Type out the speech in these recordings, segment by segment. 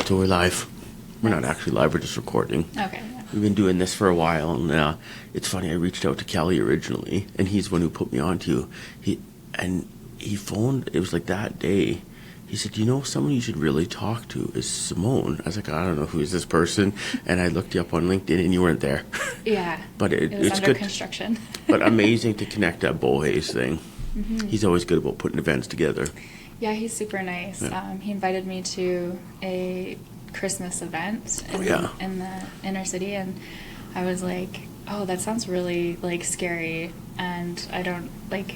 So we're live. We're not Nice. actually live, we're just recording. Okay. Yeah. We've been doing this for a while, and it's funny, I reached out to Kelly originally, and he's the one who put me on to you. He phoned, it was like that day, he said, you know, someone you should really talk to is Simone. I was like, I don't know, who is this person? And I looked you up on LinkedIn, and you weren't there. Yeah. But It was it's under good, construction. but amazing to connect that Bohay's thing. Mm-hmm. He's always good about putting events together. Yeah, he's super nice. Yeah. He invited me to a Christmas event in the inner city, and I was like, oh, that sounds really like scary, and I don't like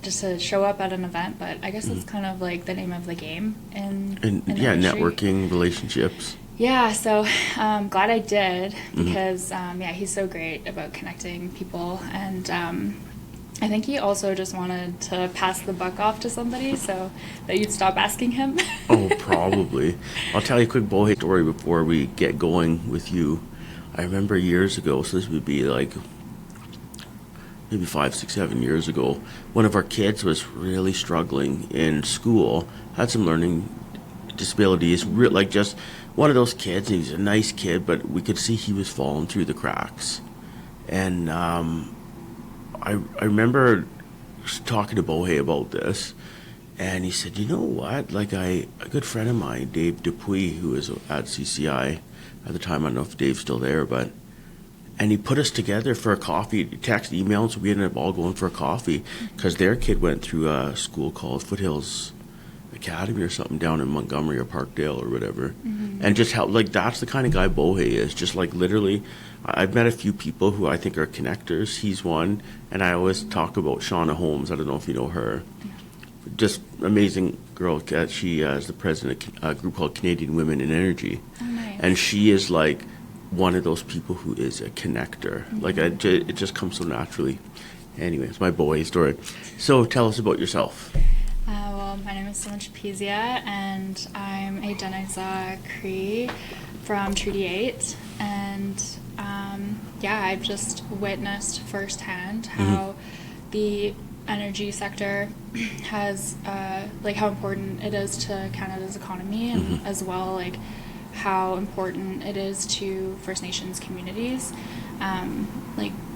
just to show up at an event, but I guess it's kind of like the name of the game in the industry. Networking, relationships. Yeah, so glad I did because he's so great about connecting people, and I think he also just wanted to pass the buck off to somebody so that you'd stop asking him. Oh, probably. I'll tell you a quick Bohay story before we get going with you. I remember years ago, so this would be like maybe 5, 6, 7 years ago, one of our kids was really struggling in school, had some learning disabilities, like just one of those kids. He was a nice kid, but we could see he was falling through the cracks. And I remember talking to Bohay about this, and he said, you know what, like a good friend of mine, Dave Dupuis, who was at CCI at the time, I don't know if Dave's still there, and he put us together for a coffee, text, email, and so we ended up all going for a coffee, because their kid went through a school called Foothills Academy or something down in Montgomery or Parkdale or whatever, and just how, like, that's the kind of guy Bohay is, just like literally. I've met a few people who I think are connectors. He's one, and I always talk about Shauna Holmes. I don't know if you know her. Just amazing girl. She is the president of a group called Canadian Women in Energy. Oh, nice. And she is like one of those people who is a connector. Like it just comes so naturally. Anyway, it's my Bohay story. So tell us about yourself. Well, my name is Simone Chipesia, and I'm a Denizah Cree from Treaty 8, and I've just witnessed firsthand how the energy sector has, how important it is to Canada's economy, and as well, like, how important it is to First Nations communities,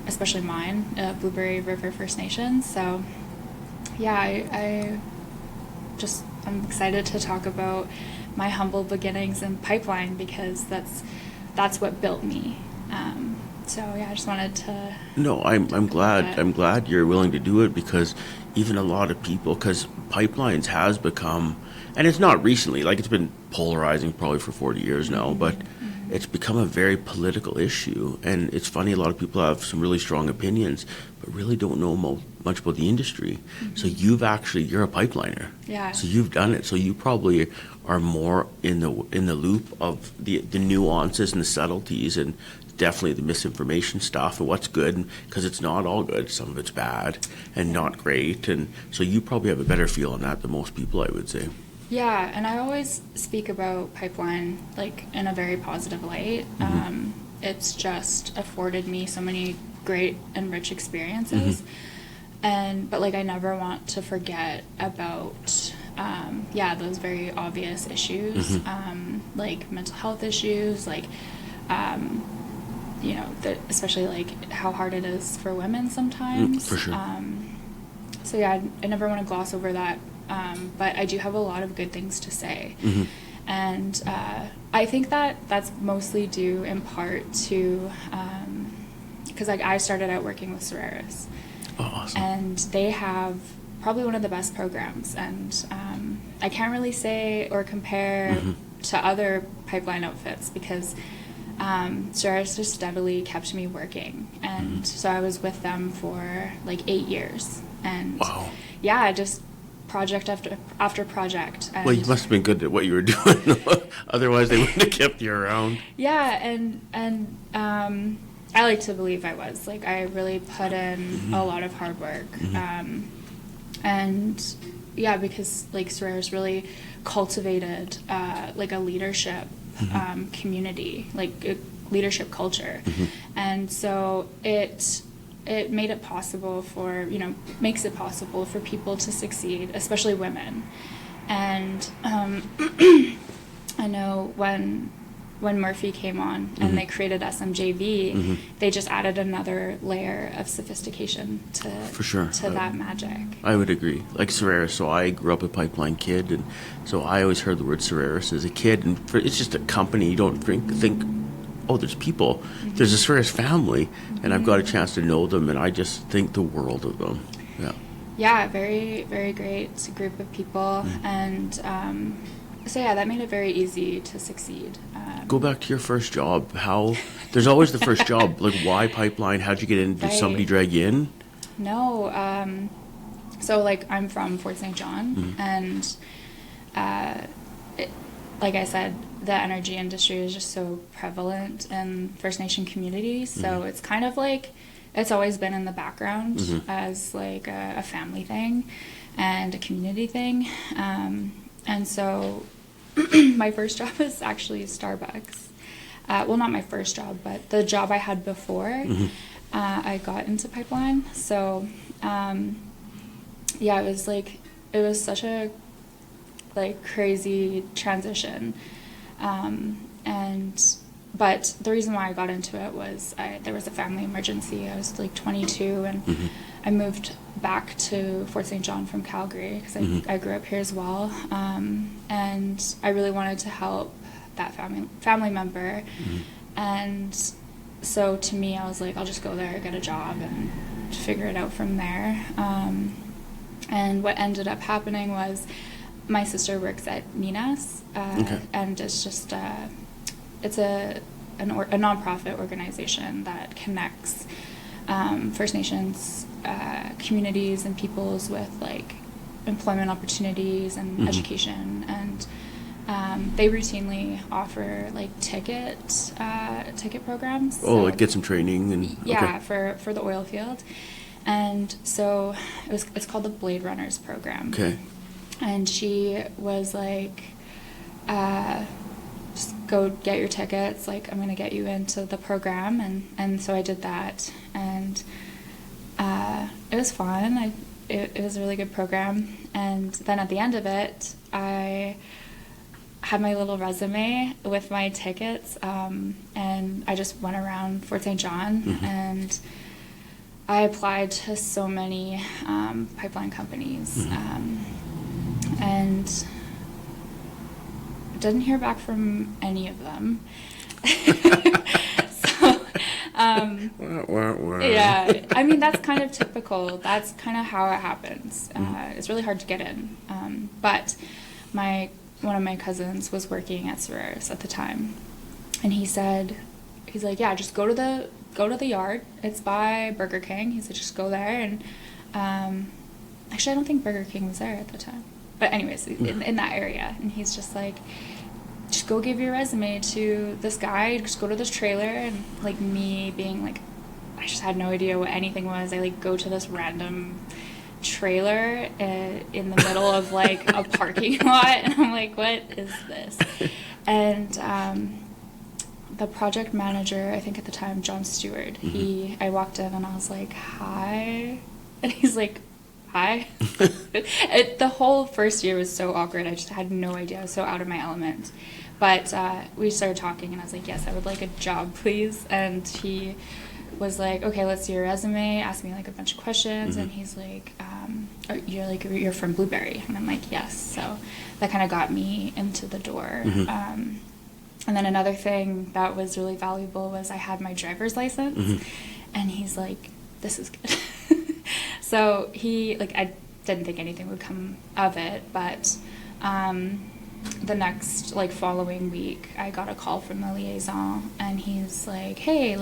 especially mine, Blueberry River First Nations. So, I'm excited to talk about my humble beginnings in pipeline, because that's what built me. I just wanted to. No, I'm glad. I'm glad you're willing to do it, because even a lot of people, because pipelines has become, and it's not recently, like it's been polarizing probably for 40 years now, but it's become a very political issue. And it's funny, a lot of people have some really strong opinions, but really don't know much about the industry. So you're a pipeliner. Yeah. So you've done it. So you probably are more in the loop of the nuances and the subtleties, and definitely the misinformation stuff and what's good, because it's not all good. Some of it's bad and not great. And so you probably have a better feel on that than most people, I would say. Yeah, and I always speak about pipeline like in a very positive light. It's just afforded me so many great and rich experiences, but like I never want to forget about those very obvious issues, like mental health issues, like especially like how hard it is for women sometimes. For sure. I never want to gloss over that. But I do have a lot of good things to say. And I think that's mostly due in part to, because I started out working with Solaris. Oh, awesome. And they have probably one of the best programs. And I can't really say or compare to other pipeline outfits, because Solaris just steadily kept me working. And so I was with them for like 8 years. And wow. Just project after project. And well, you must have been good at what you were doing. Otherwise, they wouldn't have kept you around. Yeah, and I like to believe I was. Like, I really put in a lot of hard work. Because like Solaris really cultivated like a leadership community, like a leadership culture, and so it made it possible makes it possible for people to succeed, especially women. And I know when Murphy came on and they created SMJV, they just added another layer of sophistication to For sure. to that magic. I would agree. Like Solaris, so I grew up a pipeline kid, and so I always heard the word Solaris as a kid, and it's just a company. You don't think oh, there's people. There's a Solaris family, and I've got a chance to know them, and I just think the world of them. Yeah. Yeah, very, very great group of people, and so yeah, that made it very easy to succeed. Go back to your first job. How? There's always the first job. Like, why pipeline? How'd you get in? Did somebody drag you in? No. So, like, I'm from Fort St. John, and like I said, the energy industry is just so prevalent in First Nation communities. So it's kind of like it's always been in the background as like a family thing and a community thing. And so my first job was actually Starbucks. Well, not my first job, but the job I had before I got into pipeline. So, yeah, it was such a like crazy transition. But the reason why I got into it was there was a family emergency. I was like 22 and I moved back to Fort St. John from Calgary because I grew up here as well. And I really wanted to help that family member. And so to me, I was like, I'll just go there, get a job, and figure it out from there. And what ended up happening was my sister works at Nina's, and it's just it's a nonprofit organization that connects First Nations communities and peoples with like employment opportunities and education, and they routinely offer like ticket programs. Oh, like get some training and yeah, for the oil field, and so it's called the Blade Runners program. Okay. And she was like, just go get your tickets, like I'm going to get you into the program. And so I did that, and it was fun. It was a really good program. And then at the end of it, I had my little resume with my tickets, and I just went around Fort St. John, and I applied to so many pipeline companies. And didn't hear back from any of them. So, yeah, I mean, that's kind of typical. That's kind of how it happens. It's really hard to get in. But one of my cousins was working at Solaris at the time, and he's like, yeah, just go to the yard. It's by Burger King. He said, just go there. And actually, I don't think Burger King was there at the time. But anyways, in that area. And he's just like, just go give your resume to this guy. Just go to this trailer. And like me being like, I just had no idea what anything was. I like go to this random trailer in the middle of like a parking lot. And I'm like, what is this? And the project manager, I think at the time, John Stewart, I walked in and I was like, hi. And he's like, hi. The whole first year was so awkward. I just had no idea. I was so out of my element. But we started talking, and I was like, yes, I would like a job, please. And he was like, okay, let's see your resume. Asked me like a bunch of questions, and he's like, you're from Blueberry, and I'm like, yes. So that kind of got me into the door. And then another thing that was really valuable was I had my driver's license, and he's like, this is good. So I didn't think anything would come of it, but the next, following week, I got a call from the liaison, and he's like, hey,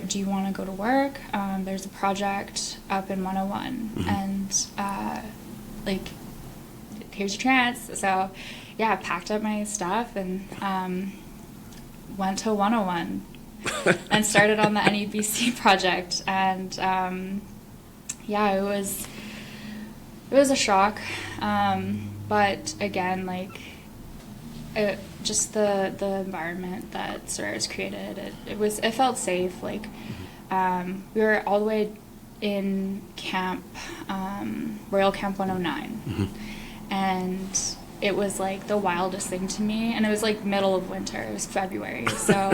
do you want to go to work? There's a project up in 101, and, here's your chance. So, yeah, I packed up my stuff and went to 101 and started on the NEBC project, and yeah, it was a shock, but again, just the environment that Solaris created, it felt safe. We were all the way in camp, Royal Camp 109, and it was like the wildest thing to me. And it was like middle of winter. It was February. So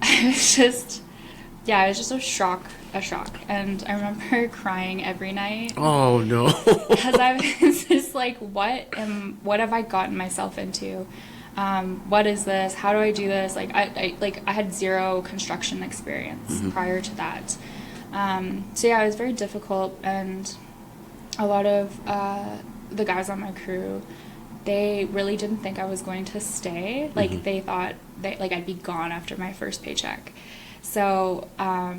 it was just, yeah, it was just a shock. And I remember crying every night. Oh, no. Because I was just like, what have I gotten myself into? What is this? How do I do this? Like, I had zero construction experience prior to that. So yeah, it was very difficult, and a lot of the guys on my crew, they really didn't think I was going to stay. Like, they thought I'd be gone after my first paycheck. So I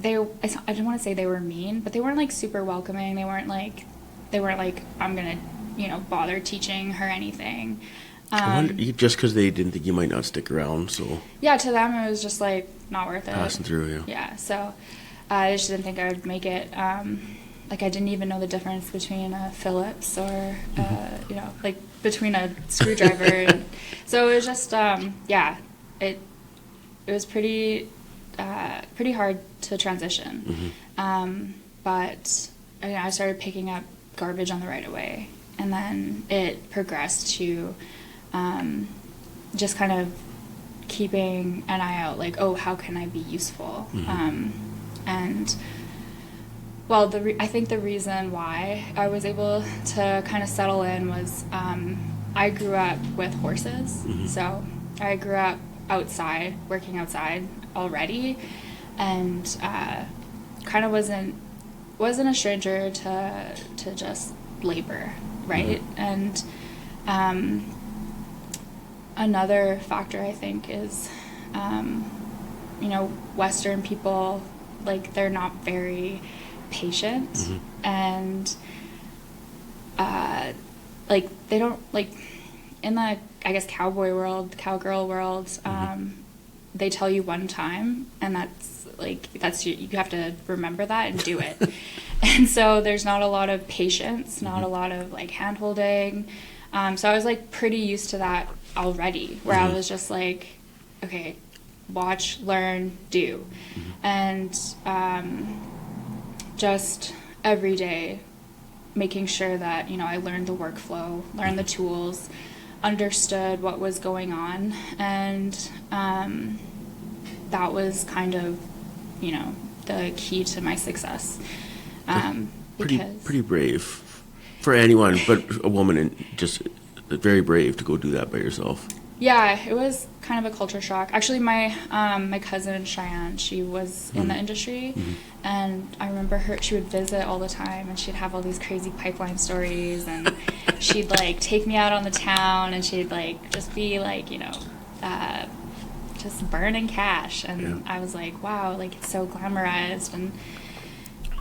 didn't want to say they were mean, but they weren't like super welcoming. They weren't like I'm gonna bother teaching her anything. Just because they didn't think you might not stick around, so yeah, to them it was just like not worth it. Passing through, yeah. So I just didn't think I would make it. Like, I didn't even know the difference between a Phillips or like between a screwdriver. And so it was just it was pretty hard to transition. But I started picking up garbage on the right of way, and then it progressed to just kind of keeping an eye out, like, oh, how can I be useful? And well, I think the reason why I was able to kind of settle in was I grew up with horses. So I grew up outside, working outside already, and kind of wasn't a stranger to just labor, right? And another factor, I think, is Western people, like, they're not very patient, and like, they don't, like, in the, I guess, cowboy world, cowgirl world, they tell you one time, and you have to remember that and do it. And so there's not a lot of patience, not a lot of like hand holding. So I was like pretty used to that already, where I was just like, okay, watch, learn, do. And just every day making sure that, I learned the workflow, learned the tools, understood what was going on. And that was kind of, the key to my success. Pretty brave for anyone, but a woman, and just very brave to go do that by yourself. Yeah, it was kind of a culture shock. Actually, my cousin Cheyenne, she was in the industry, and I remember she would visit all the time, and she'd have all these crazy pipeline stories, and she'd like take me out on the town, and she'd like just be like, just burning cash, and I was like, wow, like, it's so glamorized. And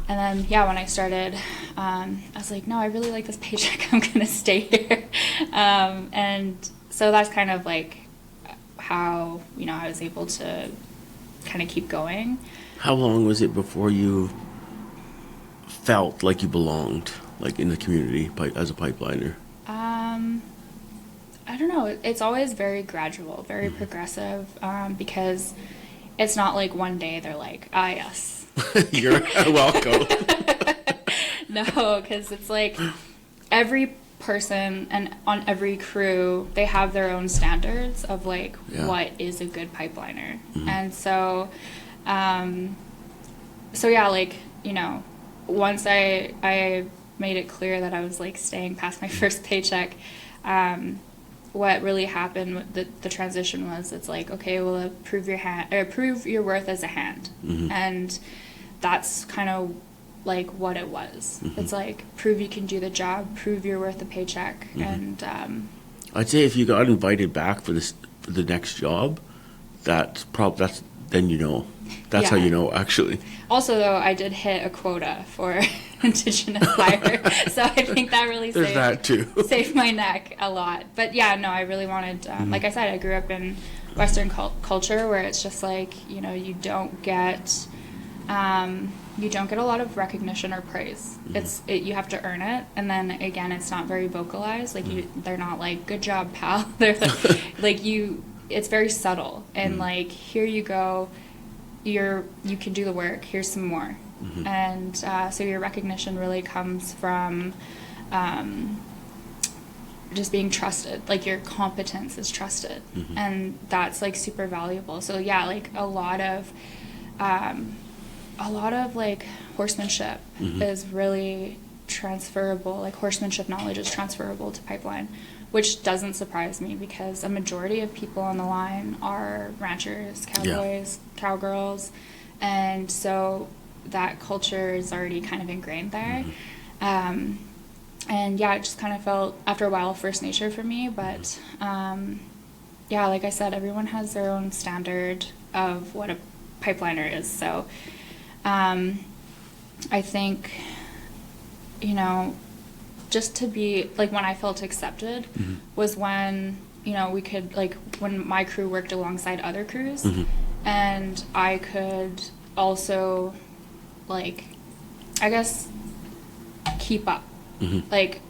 then, when I started, I was like, no, I really like this paycheck. I'm gonna stay here. And so that's kind of like how, I was able to kind of keep going. How long was it before you felt like you belonged, like, in the community as a pipeliner? I don't know. It's always very gradual, very progressive, because it's not like one day they're like, ah, yes. You're welcome. No, because it's like every person and on every crew, they have their own standards of like what is a good pipeliner. And so like, once I made it clear that I was like staying past my first paycheck, what really happened with the transition was, it's like, okay, well, prove your worth as a hand. And that's kind of like what it was. It's like, prove you can do the job, prove you're worth a paycheck. And I'd say if you got invited back for the next job, that's then that's how you know, actually. Also, though, I did hit a quota for Indigenous hire, so I think that really saved my neck a lot. But yeah, no, I really wanted, like I said, I grew up in Western culture where it's just like, you don't get a lot of recognition or praise. You have to earn it, and then again, it's not very vocalized. Like, they're not like, good job, pal. They're like it's very subtle, and like, here you go, you can do the work, here's some more. So your recognition really comes from just being trusted, like your competence is trusted, and that's like super valuable. So yeah, like a lot of like horsemanship is really transferable. Like horsemanship knowledge is transferable to pipeline, which doesn't surprise me because a majority of people on the line are ranchers, cowboys, cowgirls, and so that culture is already kind of ingrained there. And yeah, it just kind of felt after a while first nature for me, but yeah, like I said, everyone has their own standard of what a pipeliner is. So I think, you know, just to be like when I felt accepted was when, you know, we could like when my crew worked alongside other crews and I could also like, I guess, keep up. Like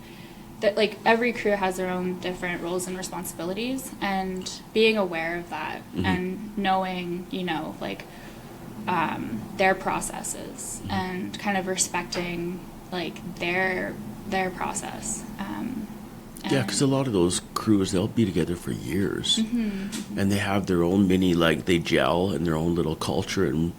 that, like every crew has their own different roles and responsibilities, and being aware of that and knowing, you know, like their processes and kind of respecting like their process. Yeah, because a lot of those crews, they'll be together for years, and they have their own mini, like they gel in their own little culture, and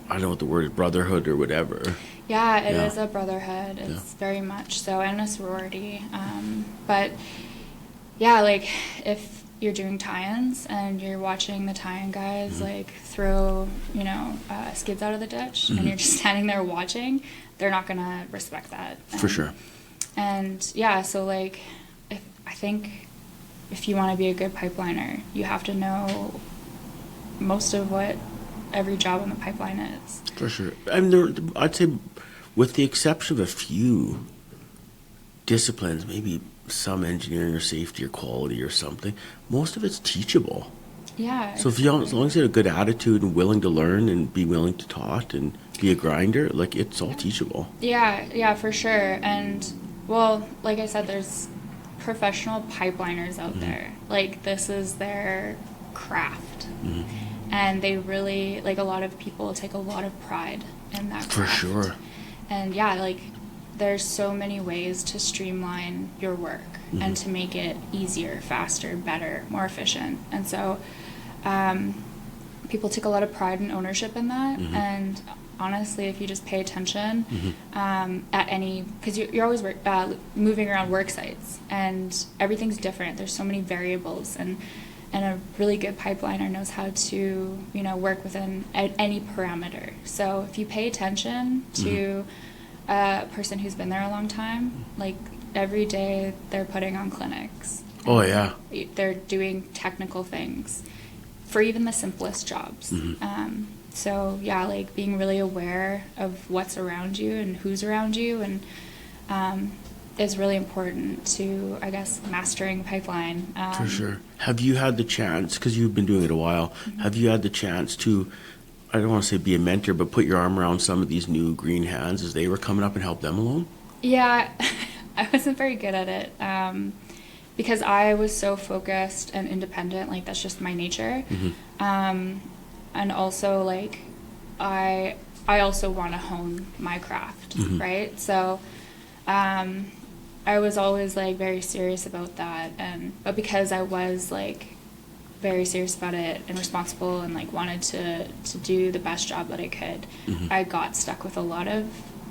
I don't know what the word is, brotherhood or whatever. Yeah, it is a brotherhood. It's very much so, and a sorority. But yeah, like if you're doing tie-ins and you're watching the tie-in guys like throw, you know, skids out of the ditch, and you're just standing there watching, they're not gonna respect that. For sure. And yeah, so like, I think if you want to be a good pipeliner, you have to know most of what every job on the pipeline is. For sure. I mean, I'd say with the exception of a few disciplines, maybe some engineering or safety or quality or something, most of it's teachable. Yeah. So if you, as long as you have a good attitude and willing to learn and be willing to taught and be a grinder, like it's all teachable. Yeah, for sure. And well, like I said, there's professional pipeliners out there. Like this is their craft. And they really, like a lot of people take a lot of pride in that craft. For sure. And yeah, like there's so many ways to streamline your work and to make it easier, faster, better, more efficient. And so people take a lot of pride and ownership in that. And honestly, if you just pay attention at any, because you're always moving around work sites and everything's different. There's so many variables, and a really good pipeliner knows how to, you know, work within any parameter. So if you pay attention to a person who's been there a long time, like every day they're putting on clinics. Oh, yeah. They're doing technical things for even the simplest jobs. So yeah, like being really aware of what's around you and who's around you, and is really important to, I guess, mastering pipeline. For sure. Have you had the chance, because you've been doing it a while, have you had the chance to, I don't want to say be a mentor, but put your arm around some of these new green hands as they were coming up and help them along? Yeah, I wasn't very good at it because I was so focused and independent. Like that's just my nature. And also like I also want to hone my craft, right? So I was always like very serious about that, but because I was like very serious about it and responsible and like wanted to do the best job that I could, I got stuck with a lot of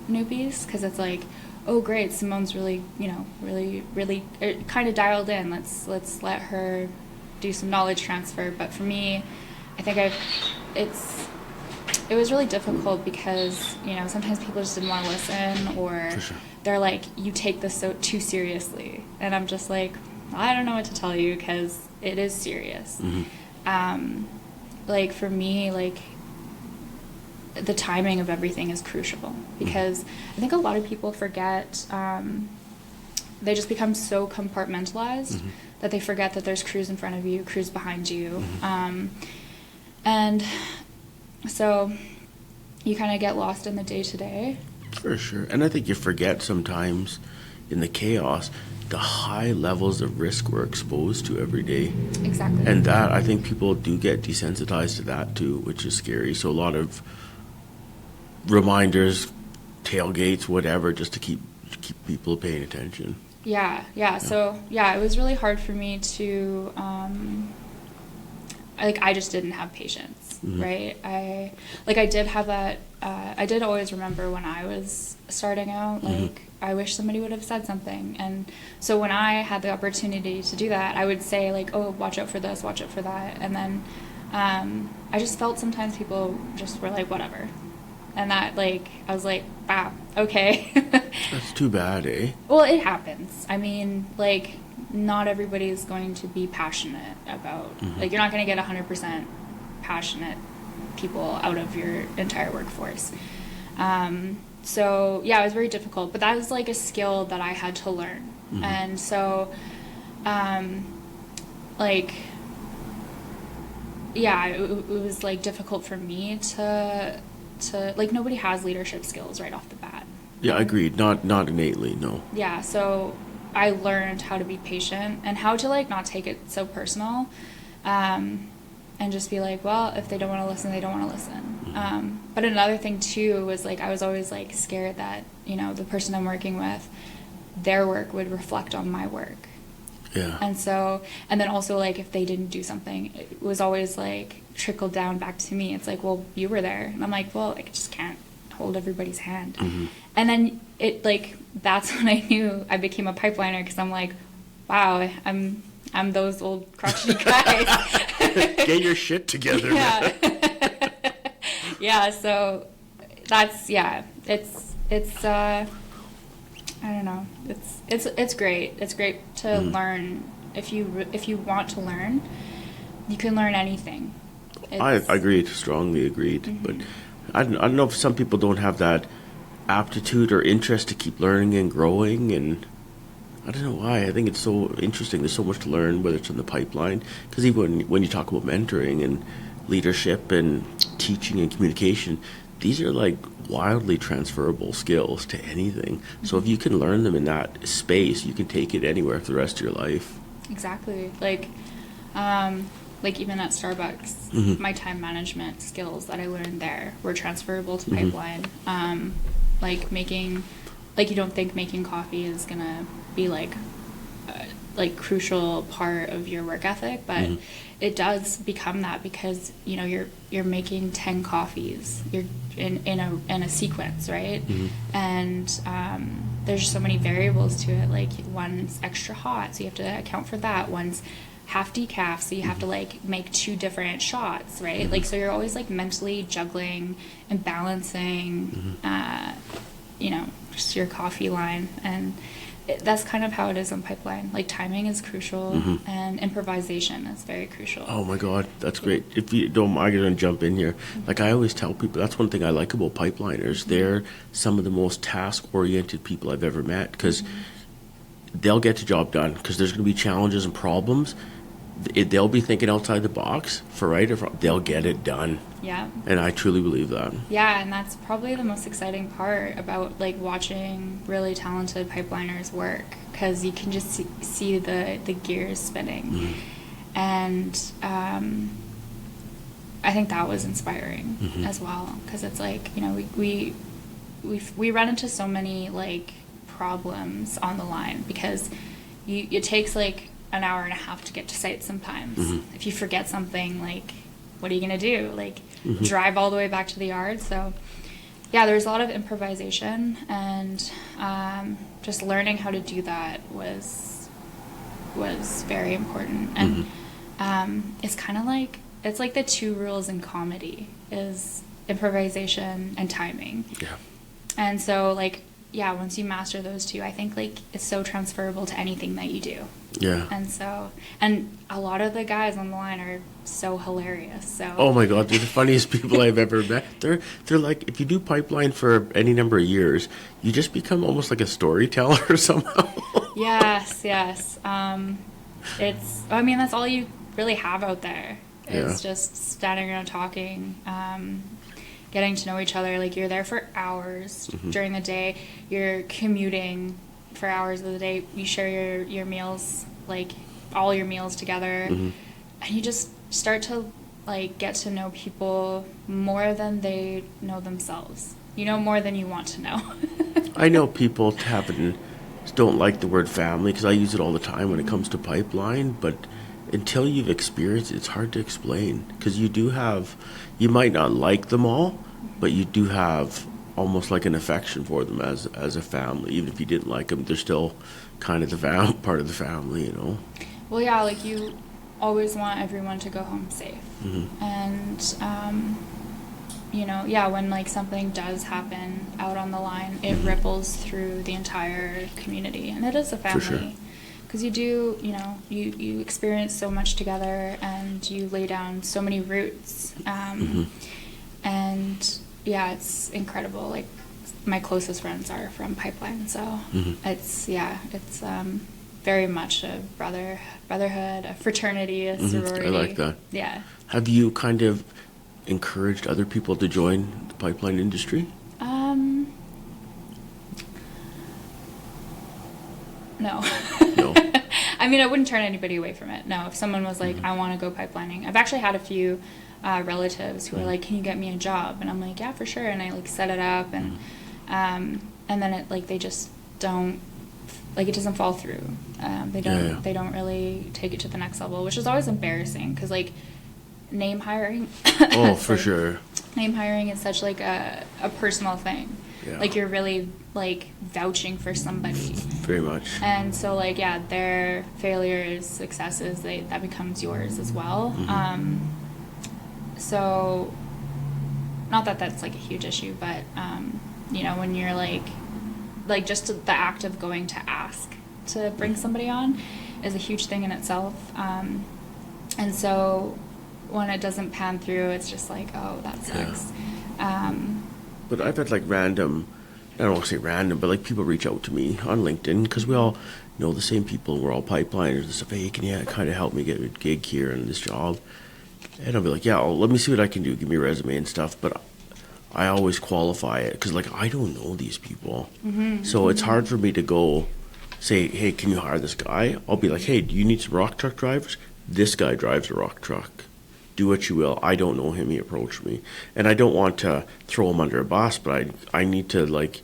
newbies because it's like, oh great, Simone's really, you know, really kind of dialed in. Let's let her do some knowledge transfer. But for me, I think it was really difficult because, you know, sometimes people just didn't want to listen, or they're like, you take this so too seriously, and I'm just like, I don't know what to tell you because it is serious. Like for me, like the timing of everything is crucial because I think a lot of people forget, they just become so compartmentalized that they forget that there's crews in front of you, crews behind you. And so you kind of get lost in the day-to-day. For sure. And I think you forget sometimes in the chaos the high levels of risk we're exposed to every day. Exactly. And that, I think people do get desensitized to that too, which is scary. So a lot of reminders, tailgates, whatever, just to keep people paying attention. Yeah. So yeah, it was really hard for me to I just didn't have patience, right? I did have that. I did always remember when I was starting out, like I wish somebody would have said something. And so when I had the opportunity to do that, I would say like, oh, watch out for this, watch out for that. And then I just felt sometimes people just were like, whatever. And that, like, I was like, wow, okay. That's too bad, eh? Well, it happens. I mean, like, not everybody is going to be passionate about, like, you're not going to get 100% passionate people out of your entire workforce. So, yeah, it was very difficult. But that was, like, a skill that I had to learn. And so, like, yeah, it was, like, difficult for me to like, nobody has leadership skills right off the bat. Yeah, agreed. Not innately, no. Yeah, so I learned how to be patient and how to, like, not take it so personal, and just be like, well, if they don't want to listen, they don't want to listen. But another thing too was, like, I was always, like, scared that, you know, the person I'm working with, their work would reflect on my work. Yeah. And so, and then also, like, if they didn't do something, it was always, like, trickled down back to me. It's like, well, you were there. And I'm like, well, I just can't hold everybody's hand. And then it, like, that's when I knew I became a pipeliner, because I'm like, wow, I'm those old crotchety guys. Get your shit together. Yeah. Yeah, so that's, yeah, it's I don't know. It's great. It's great to learn. If you want to learn, you can learn anything. I agreed, strongly agreed. But I don't know if some people don't have that aptitude or interest to keep learning and growing, and I don't know why. I think it's so interesting. There's so much to learn, whether it's in the pipeline, because even when you talk about mentoring and leadership and teaching and communication, these are like wildly transferable skills to anything. So if you can learn them in that space, you can take it anywhere for the rest of your life. Exactly. Like even at Starbucks, my time management skills that I learned there were transferable to pipeline. Like you don't think making coffee is gonna be like crucial part of your work ethic, but it does become that, because, you know, you're making 10 coffees, you're in a sequence, right? And there's so many variables to it. Like, one's extra hot, so you have to account for that. One's half decaf, so you have to, like, make 2 different shots, right? Like, so you're always, like, mentally juggling and balancing you know, just your coffee line. And that's kind of how it is on pipeline. Like, timing is crucial, and improvisation is very crucial. Oh my God, that's great. If you don't mind, I'm going to jump in here. Like, I always tell people, that's one thing I like about pipeliners. They're some of the most task-oriented people I've ever met, because they'll get the job done, because there's going to be challenges and problems. They'll be thinking outside the box, for right or wrong. They'll get it done. Yeah. And I truly believe that. Yeah, and that's probably the most exciting part about, like, watching really talented pipeliners work, because you can just see the gears spinning. And I think that was inspiring as well, because it's like, you know, we run into so many, like, problems on the line, because it takes, like, an hour and a half to get to site sometimes. If you forget something, like, what are you going to do? Like, drive all the way back to the yard? So, yeah, there's a lot of improvisation, and just learning how to do that was very important. And it's kind of like, it's like the 2 rules in comedy is improvisation and timing. Yeah. And so, like, yeah, once you master those 2, I think, like, it's so transferable to anything that you do. Yeah. And so, and a lot of the guys on the line are so hilarious. So. Oh my God, they're the funniest people I've ever met. They're like, if you do pipeline for any number of years, you just become almost like a storyteller somehow. Yes. I mean, that's all you really have out there. It's just standing around talking, getting to know each other. Like, you're there for hours during the day. You're commuting for hours of the day. You share your meals, like, all your meals together. And you just start to, like, get to know people more than they know themselves. You know more than you want to know. I know people having don't like the word family because I use it all the time when it comes to pipeline, but until you've experienced it, it's hard to explain because you might not like them all, but you do have almost like an affection for them as a family. Even if you didn't like them, they're still kind of part of the family, you know. Well, yeah, like you always want everyone to go home safe. And, you know, yeah, when like something does happen out on the line, it ripples through the entire community. And it is a family. For sure. Because you do, you know, you experience so much together and you lay down so many roots. And yeah, it's incredible. Like my closest friends are from Pipeline. So it's very much a brotherhood, a fraternity, a sorority. I like that. Yeah. Have you kind of encouraged other people to join the pipeline industry? No. No. I mean, I wouldn't turn anybody away from it. No, if someone was like, I want to go pipelining. I've actually had a few relatives who are like, can you get me a job? And I'm like, yeah, for sure. And I like set it up and then it like, they just don't, like it doesn't fall through. They don't really take it to the next level, which is always embarrassing because like name hiring. Oh, for sure. Name hiring is such like a personal thing. Yeah. Like you're really like vouching for somebody. Very much. And so like, yeah, their failures, successes, that becomes yours as well. So not that that's like a huge issue, but you know, when you're like just the act of going to ask to bring somebody on is a huge thing in itself. And so when it doesn't pan through, it's just like, oh, that sucks. Yeah. But I've had like random, I don't want to say random, but like people reach out to me on LinkedIn because we all know the same people and we're all pipeliners and stuff. Hey, can you kind of help me get a gig here and this job? And I'll be like, yeah, let me see what I can do. Give me a resume and stuff. But I always qualify it because like I don't know these people. So it's hard for me to go say, hey, can you hire this guy? I'll be like, hey, do you need some rock truck drivers? This guy drives a rock truck. Do what you will. I don't know him. He approached me. And I don't want to throw him under a bus, but I need to, like,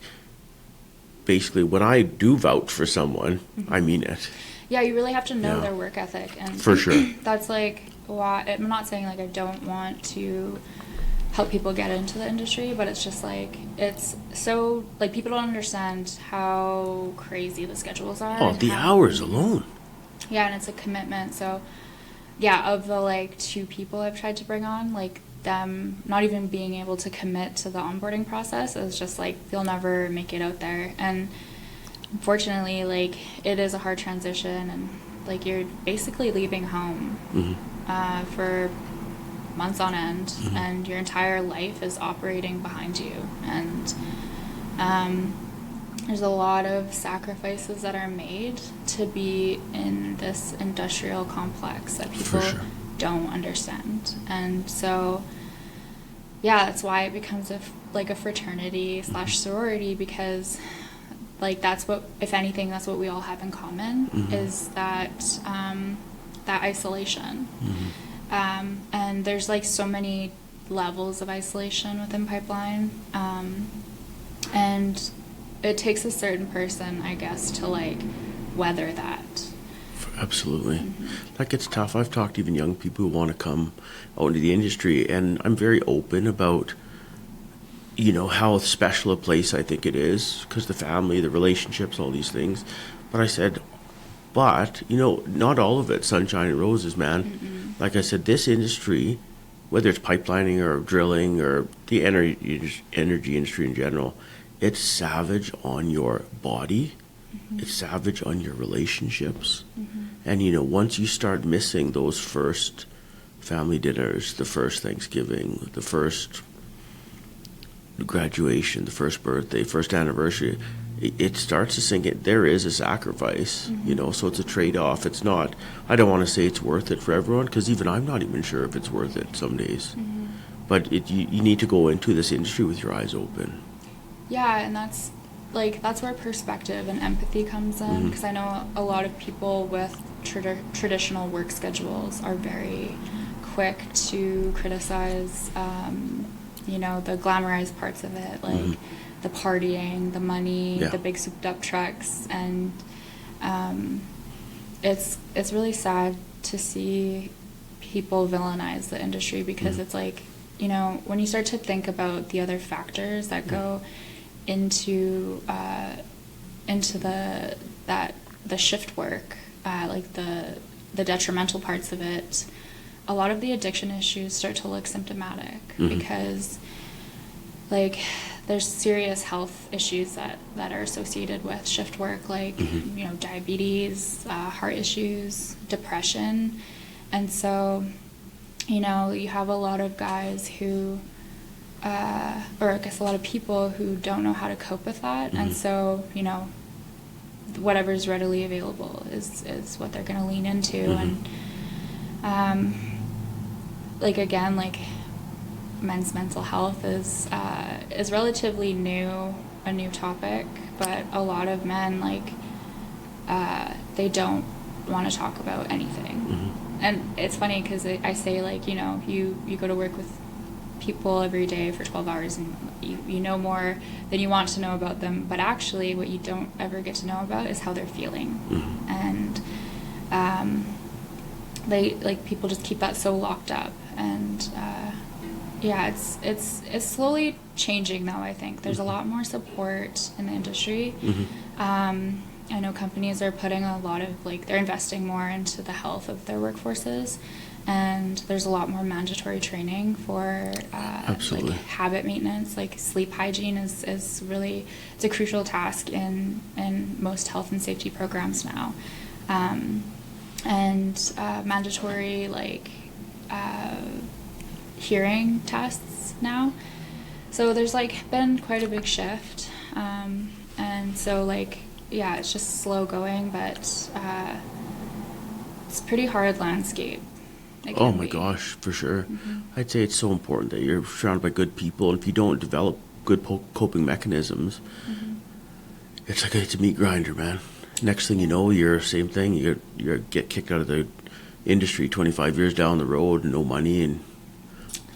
basically, when I do vouch for someone, I mean it. Yeah, you really have to know their work ethic. And for sure. That's, like, why I'm not saying, like, I don't want to help people get into the industry, but it's just, like, it's so, like, people don't understand how crazy the schedules are. Oh, the hours alone. Yeah, and it's a commitment, so... Yeah, of the, like, 2 people I've tried to bring on, like, them not even being able to commit to the onboarding process is just, like, they'll never make it out there. And unfortunately, like, it is a hard transition, and, like, you're basically leaving home for months on end, and your entire life is operating behind you. And there's a lot of sacrifices that are made to be in this industrial complex that people don't understand. And so, yeah, that's why it becomes a fraternity / sorority, because like that's what, if anything, that's what we all have in common is that that isolation. And there's like so many levels of isolation within pipeline, and it takes a certain person, I guess, to like weather that. Absolutely. That gets tough. I've talked to even young people who want to come out into the industry, and I'm very open about, you know, how special a place I think it is, because the family, the relationships, all these things. But I said, but, you know, not all of it sunshine and roses, man. Like I said, this industry, whether it's pipelining or drilling or the energy industry in general, it's savage on your body. It's savage on your relationships. And, you know, once you start missing those first family dinners, the first Thanksgiving, the first graduation, the first birthday, first anniversary, it starts to sink in. There is a sacrifice, you know, so it's a trade-off. It's not, I don't want to say it's worth it for everyone, because even I'm not even sure if it's worth it some days. But you need to go into this industry with your eyes open. Yeah, and that's where perspective and empathy comes in, because I know a lot of people with traditional work schedules are very quick to criticize, you know, the glamorized parts of it, like the partying, the money, Yeah. the big souped up trucks, and it's really sad to see people villainize the industry, because it's like, you know, when you start to think about the other factors that go into the shift work, like the detrimental parts of it, a lot of the addiction issues start to look symptomatic, because like there's serious health issues that are associated with shift work, like you know, diabetes, heart issues, depression. And so, you know, you have a lot of guys who or I guess a lot of people who don't know how to cope with that. And so, you know, whatever's readily available is what they're going to lean into. And like, again, like, men's mental health is relatively a new topic, but a lot of men, like, they don't want to talk about anything. And it's funny because I say, like, you know, you go to work with people every day for 12 hours and you know more than you want to know about them, but actually what you don't ever get to know about is how they're feeling. And they, like, people just keep that so locked up. And yeah, it's slowly changing, though. I think there's a lot more support in the industry. I know companies are putting a lot of, like, they're investing more into the health of their workforces, and there's a lot more mandatory training for Absolutely. like habit maintenance. Like, sleep hygiene is really, it's a crucial task in most health and safety programs now. And mandatory, like, hearing tests now. So there's, like, been quite a big shift. And so, like, yeah, it's just slow going, but it's a pretty hard landscape. Oh my gosh, for sure. I'd say it's so important that you're surrounded by good people, and if you don't develop good coping mechanisms, it's like it's a meat grinder, man. Next thing you know, you're same thing. You get kicked out of the industry 25 years down the road, no money, and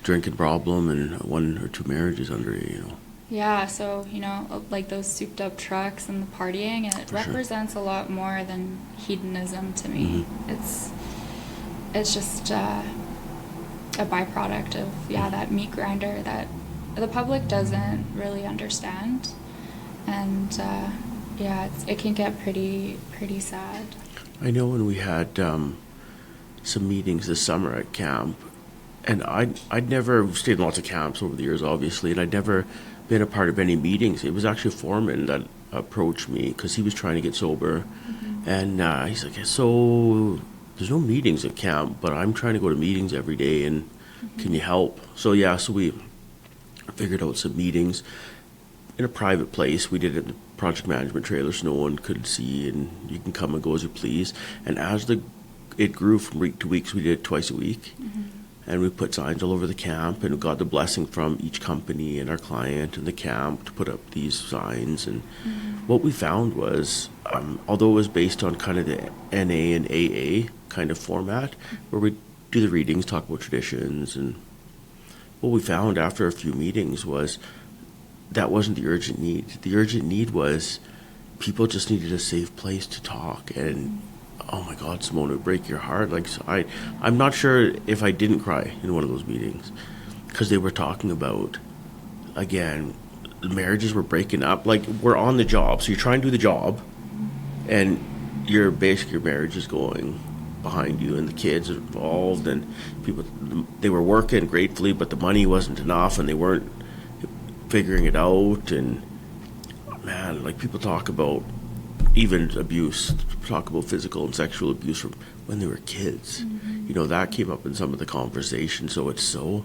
drinking problem, and 1 or 2 marriages under you, you know. Yeah, so, you know, like those souped up trucks and the partying, it represents a lot more than hedonism to me. It's just a byproduct of, that meat grinder that the public doesn't really understand. And it can get pretty sad. I know when we had some meetings this summer at camp, and I'd never stayed in lots of camps over the years, obviously, and I'd never been a part of any meetings. It was actually a foreman that approached me because he was trying to get sober, and he's like, so there's no meetings at camp, but I'm trying to go to meetings every day, and can you help? So we figured out some meetings in a private place. We did it in the project management trailer so no one could see, and you can come and go as you please. And as it grew from week to week, so we did it twice a week. And we put signs all over the camp, and we got the blessing from each company and our client and the camp to put up these signs. And what we found was, although it was based on kind of the NA and AA kind of format, where we do the readings, talk about traditions, and what we found after a few meetings was that wasn't the urgent need. The urgent need was people just needed a safe place to talk. And oh my God, Simone, it would break your heart. Like, so I'm not sure if I didn't cry in one of those meetings, because they were talking about, again, the marriages were breaking up. Like, we're on the job, so you're trying to do the job, and your marriage is going behind you, and the kids are involved, and people, they were working gratefully, but the money wasn't enough, and they weren't figuring it out. And man, like, people talk about even abuse, talk about physical and sexual abuse from when they were kids. You know, that came up in some of the conversation. So it's so,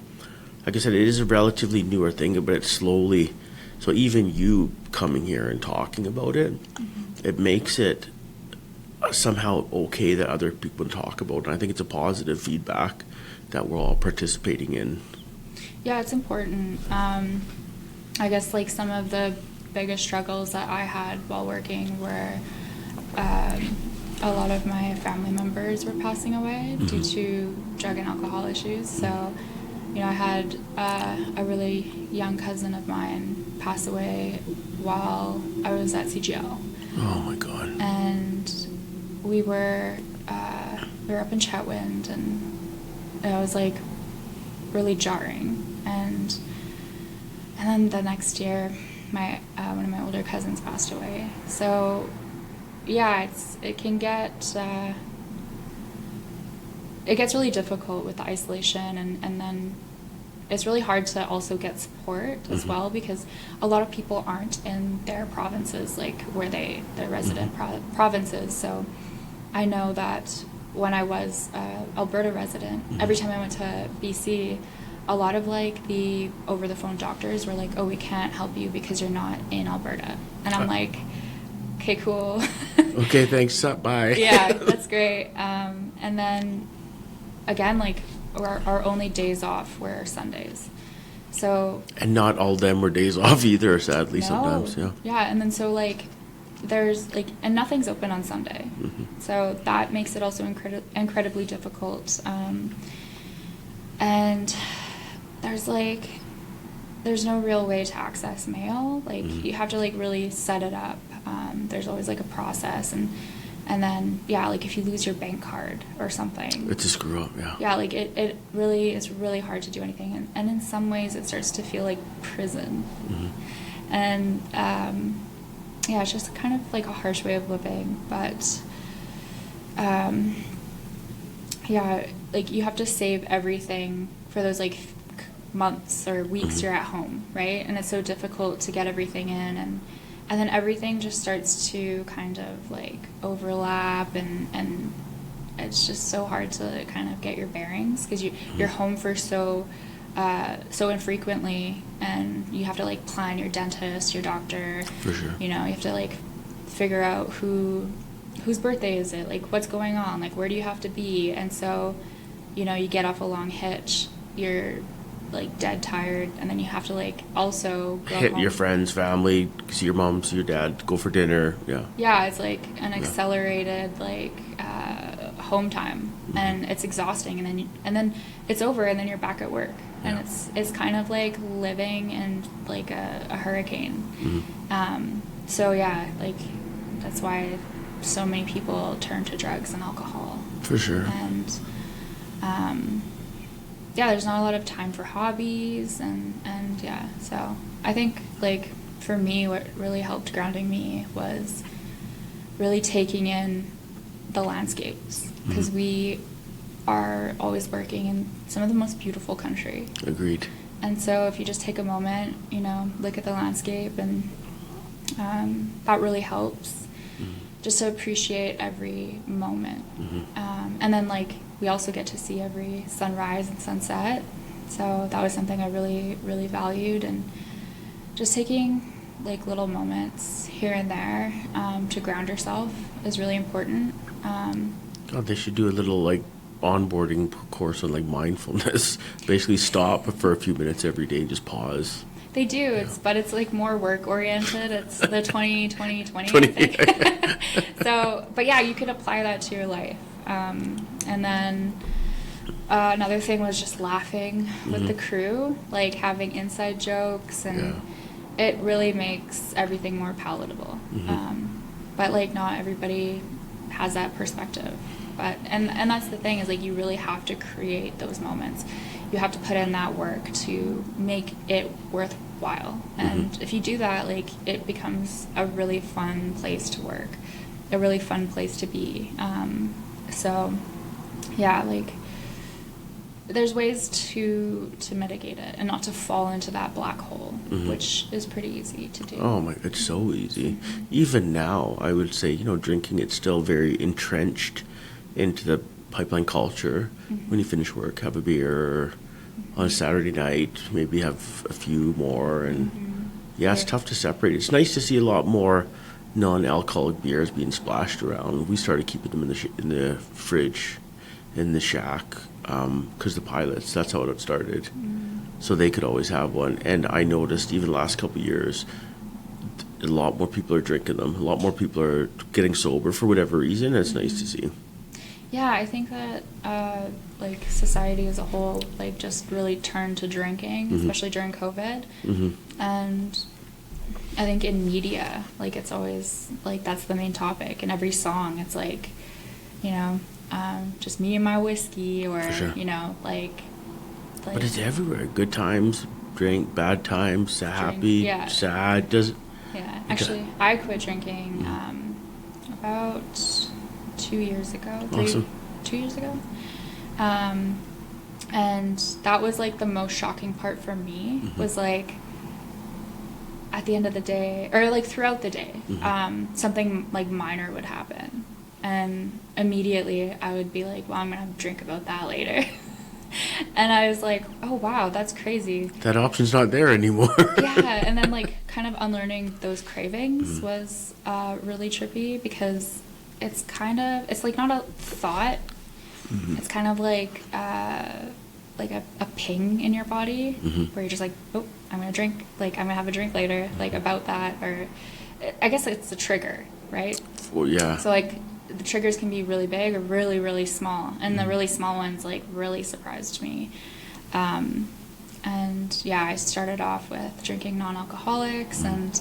like I said, it is a relatively newer thing, but it's slowly, so even you coming here and talking about it, it makes it somehow okay that other people talk about it. And I think it's a positive feedback that we're all participating in. Yeah, it's important. I guess, like, some of the biggest struggles that I had while working were a lot of my family members were passing away due to drug and alcohol issues. So, you know, I had a really young cousin of mine pass away while I was at CGL. Oh my God. And we were up in Chetwynd, and it was like really jarring. And then the next year, my one of my older cousins passed away. So yeah, it gets really difficult with the isolation, and then it's really hard to also get support as well, because a lot of people aren't in their provinces, like where their resident provinces. So I know that when I was Alberta resident, every time I went to BC, a lot of like the over the phone doctors were like, oh, we can't help you because you're not in Alberta. And I'm like, okay, cool. Okay, thanks, bye. Yeah, that's great. And then again, like our only days off were Sundays. So, and not all of them were days off either, sadly. no. Sometimes, yeah. Yeah, and then so like there's like, and nothing's open on Sunday. So that makes it also incredibly difficult. And there's no real way to access mail. Like you have to like really set it up. There's always like a process, and then yeah, like if you lose your bank card or something, It's a screw up, yeah. yeah, like it really is really hard to do anything, and in some ways it starts to feel like prison. And yeah, it's just kind of like a harsh way of living, but yeah, like you have to save everything for those like months or weeks you're at home, right? And it's so difficult to get everything in, and then everything just starts to kind of like overlap, and it's just so hard to kind of get your bearings, because you're home for so infrequently, and you have to like plan your dentist, your doctor. For sure. You know, you have to like figure out whose birthday is it, like what's going on, like where do you have to be. And so, you know, you get off a long hitch, you're like dead tired, and then you have to like also go Hit home. your friends, family, see your mom, see your dad, go for dinner, yeah. Yeah, it's like an accelerated like home time, and it's exhausting, and then it's over, and then you're back at work, and it's kind of like living in like a hurricane. So yeah, like that's why so many people turn to drugs and alcohol. For sure. And yeah, there's not a lot of time for hobbies, and yeah, so I think like for me, what really helped grounding me was really taking in the landscapes, because we are always working in some of the most beautiful country. Agreed. And so if you just take a moment, you know, look at the landscape, and that really helps just to appreciate every moment. And then like we also get to see every sunrise and sunset, so that was something I really, really valued. And just taking like little moments here and there to ground yourself is really important. God, they should do a little like onboarding course on like mindfulness. Basically stop for a few minutes every day and just pause. They do, but it's like more work oriented. It's the 20-20-20, I think. So, but yeah, you could apply that to your life. And then another thing was just laughing with the crew, like having inside jokes, and it really makes everything more palatable. But like not everybody has that perspective. But and that's the thing, is like you really have to create those moments. You have to put in that work to make it worthwhile. And if you do that, like it becomes a really fun place to work, a really fun place to be. So yeah, like there's ways to mitigate it and not to fall into that black hole, which is pretty easy to do. Oh my, it's so easy. Even now, I would say, you know, drinking, it's still very entrenched into the pipeline culture. When you finish work, have a beer on a Saturday night, maybe have a few more, and yeah, it's tough to separate. It's nice to see a lot more non-alcoholic beers being splashed around. We started keeping them in the fridge in the shack, because the pilots, that's how it started. So they could always have one. And I noticed even the last couple of years, a lot more people are drinking them. A lot more people are getting sober for whatever reason. It's nice to see. Yeah, I think that like society as a whole, like just really turned to drinking, especially during COVID. And I think in media, like, it's always like that's the main topic in every song. It's like, you know, just me and my whiskey, or For sure. you know, like. But it's everywhere. Good times, drink. Bad times, happy, yeah. sad. Does Yeah, actually, I quit drinking about 2 years ago. Awesome. 2 years ago. And that was like the most shocking part for me, was like at the end of the day, or like throughout the day, something like minor would happen. And immediately I would be like, well, I'm going to drink about that later. And I was like, oh, wow, that's crazy. That option's not there anymore. Yeah, and then like kind of unlearning those cravings was really trippy, because it's like not a thought. It's kind of like a ping in your body, where you're just like, oh, I'm gonna drink, like I'm gonna have a drink later, like about that, or I guess it's a trigger, right? Well, yeah. So like the triggers can be really big or really, really small, and the really small ones like really surprised me. And yeah, I started off with drinking non-alcoholics, and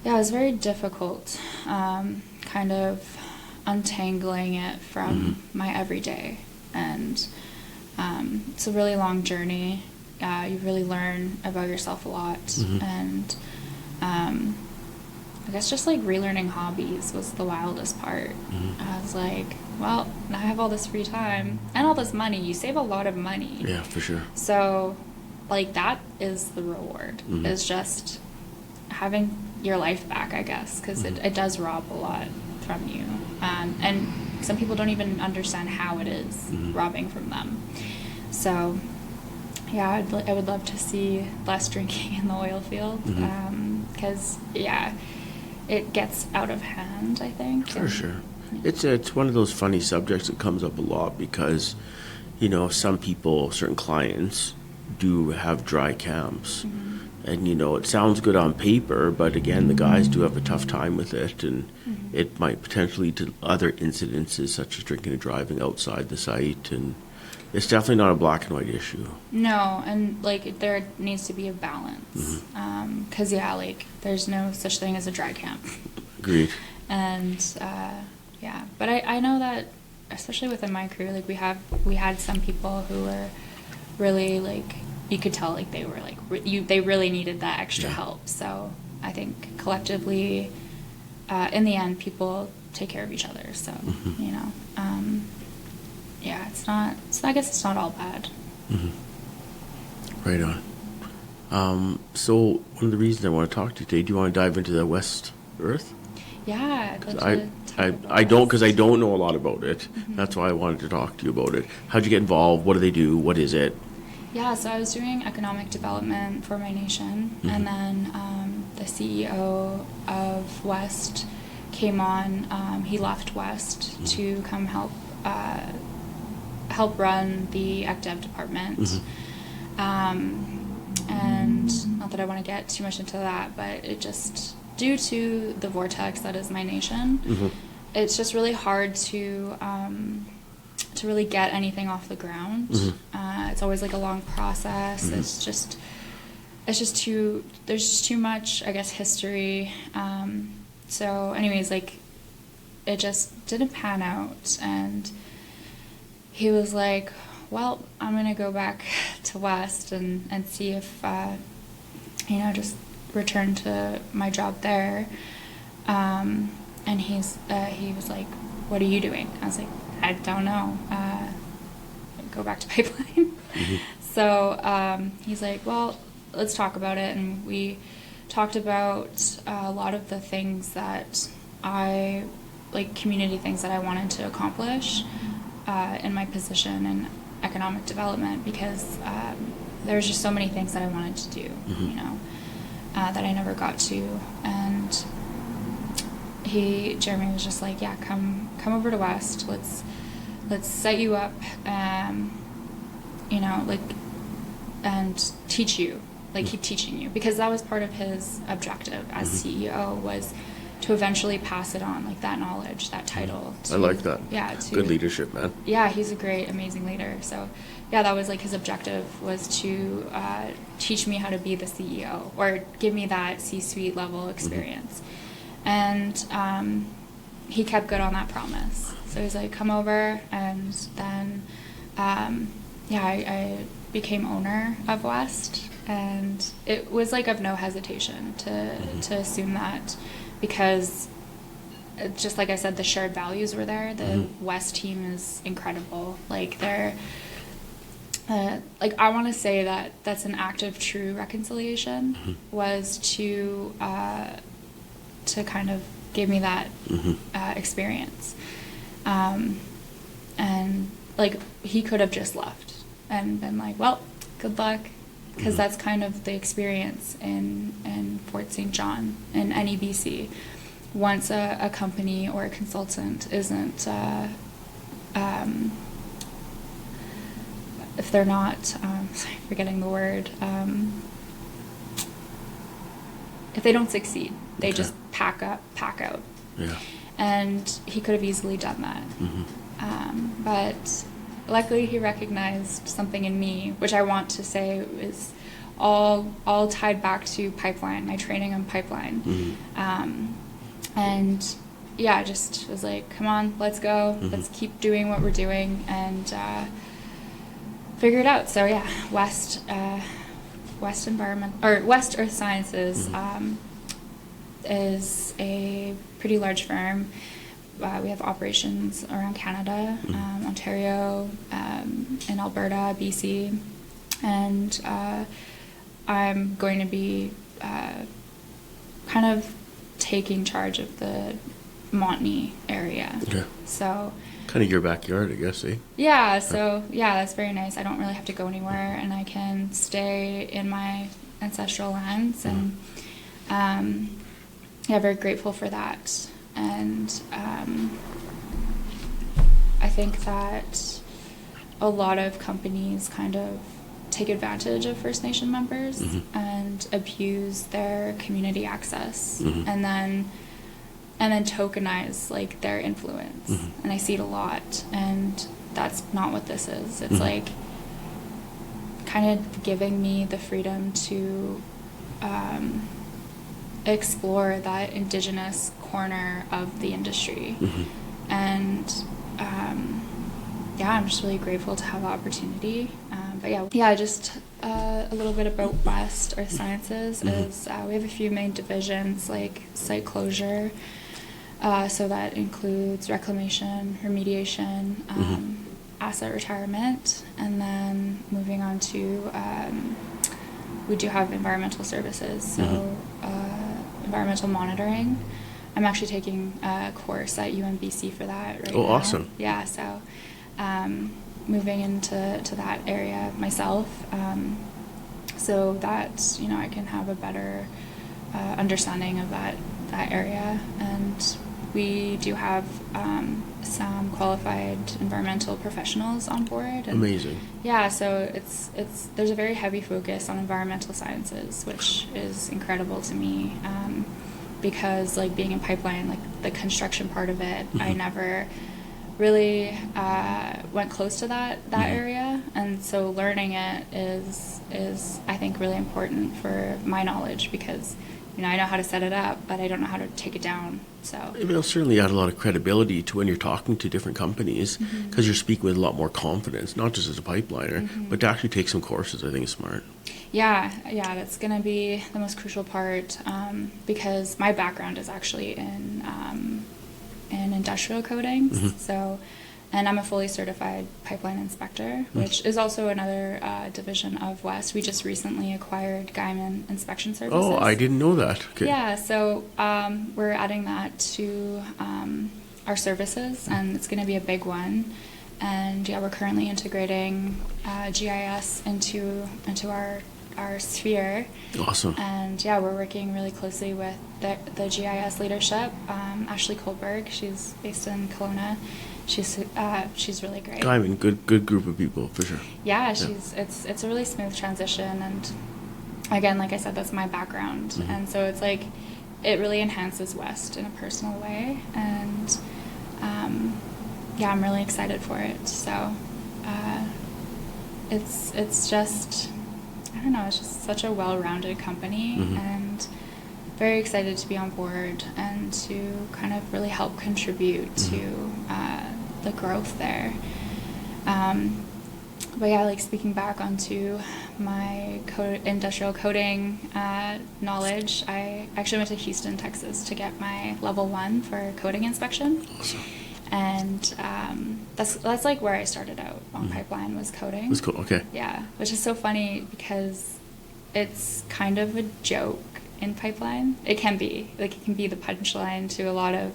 yeah, it was very difficult, kind of untangling it from my everyday. And it's a really long journey. You really learn about yourself a lot, and I guess just like relearning hobbies was the wildest part. I was like, well, now I have all this free time and all this money. You save a lot of money. Yeah, for sure. So, like, that is the reward, is just having your life back, I guess, because it does rob a lot from you. And some people don't even understand how it is robbing from them. So, yeah, I would love to see less drinking in the oil field, because, yeah, it gets out of hand, I think. For sure. It's one of those funny subjects that comes up a lot, because, you know, some people, certain clients do have dry camps. And, you know, it sounds good on paper, but again, the guys do have a tough time with it, and it might potentially lead to other incidences, such as drinking and driving outside the site, and it's definitely not a black and white issue. No, and like there needs to be a balance, because yeah, like there's no such thing as a dry camp. Agreed. And yeah, but I know that, especially within my career, like we had some people who were really, like, you could tell like they were like they really needed that extra help. So I think collectively, in the end, people take care of each other. So you know, yeah, it's not. I guess it's not all bad. Right on. So one of the reasons I want to talk to you today, do you want to dive into the West Earth? Yeah, I don't, because I don't know a lot about it. That's why I wanted to talk to you about it. How'd you get involved? What do they do? What is it? Yeah, so I was doing economic development for my nation, and then the CEO of West came on. He left West to come help run the ECDev department. And not that I want to get too much into that, but it just, due to the vortex that is my nation, it's just really hard to really get anything off the ground. It's always like a long process. It's just too, there's just too much, I guess, history. So anyways, like, it just didn't pan out, and he was like, well, I'm going to go back to West and see if, you know, just return to my job there. And he was like, what are you doing? I was like, I don't know. Go back to pipeline. So he's like, well, let's talk about it. And we talked about a lot of the things that community things that I wanted to accomplish in my position in economic development, because there's just so many things that I wanted to do, you know, that I never got to. And Jeremy was just like, yeah, come over to West. Let's set you up, you know, like, and teach you, like keep teaching you, because that was part of his objective as CEO, was to eventually pass it on, like that knowledge, that title. I like that. Yeah. Good leadership, man. Yeah, he's a great, amazing leader. So, yeah, that was like his objective, was to teach me how to be the CEO, or give me that C-suite level experience. And he kept good on that promise. So he's like, come over, and then, I became owner of West, and it was like of no hesitation to assume that, because just like I said, the shared values were there. The West team is incredible. Like, they're like, I want to say that that's an act of true reconciliation, was to kind of give me that experience. And like, he could have just left and been like, well, good luck, because that's kind of the experience in Fort St. John and NEBC. Once a company or a consultant isn't, if they're not, forgetting the word, if they don't succeed, they just pack out. Yeah. And he could have easily done that. But luckily he recognized something in me, which I want to say is all tied back to pipeline, my training on pipeline. And yeah, I just was like, come on, let's go. Let's keep doing what we're doing, and figure it out. So yeah, West Earth Sciences is a pretty large firm. We have operations around Canada, Ontario, in Alberta, BC, and I'm going to be kind of taking charge of the Montney area. Okay. So kind of your backyard, I guess, eh? Yeah, so yeah, that's very nice. I don't really have to go anywhere, and I can stay in my ancestral lands, and yeah, very grateful for that. And I think that a lot of companies kind of take advantage of First Nation members and abuse their community access, and then tokenize like their influence. And I see it a lot, and that's not what this is. It's like kind of giving me the freedom to explore that Indigenous corner of the industry. And yeah, I'm just really grateful to have the opportunity. But yeah, just a little bit about West Earth Sciences is we have a few main divisions, like site closure, so that includes reclamation, remediation, asset retirement, and then moving on to we do have environmental services, so environmental monitoring. I'm actually taking a course at UMBC for that right now. Oh, awesome. Yeah, so moving into that area myself, so that, you know, I can have a better understanding of that area. And we do have some qualified environmental professionals on board. And amazing. Yeah, so it's there's a very heavy focus on environmental sciences, which is incredible to me, because like being in pipeline, like the construction part of it, I never really went close to that area, and so learning it is I think really important for my knowledge, because, you know, I know how to set it up, but I don't know how to take it down. So it'll certainly add a lot of credibility to when you're talking to different companies, because you're speaking with a lot more confidence, not just as a pipeliner, but to actually take some courses. I think is smart. Yeah, that's going to be the most crucial part, because my background is actually in industrial coatings. So, and I'm a fully certified pipeline inspector, which is also another division of West. We just recently acquired Guyman Inspection Services. Oh, I didn't know that. Okay. Yeah, so we're adding that to our services, and it's going to be a big one. And yeah, we're currently integrating GIS into our sphere. Awesome. And yeah, we're working really closely with the GIS leadership. Ashley Kohlberg, she's based in Kelowna. She's really great. I mean, good group of people for sure. Yeah, it's a really smooth transition, and again, like I said, that's my background, and so it's like it really enhances West in a personal way, and yeah, I'm really excited for it. So it's just, I don't know, it's just such a well-rounded company, and very excited to be on board and to kind of really help contribute to the growth there. But yeah, like speaking back onto my industrial coding knowledge, I actually went to Houston, Texas to get my level 1 for coding inspection. Awesome. And that's like where I started out on pipeline, was coding. That's cool. Okay. Yeah, which is so funny because it's kind of a joke in pipeline. It can be, like, it can be the punchline to a lot of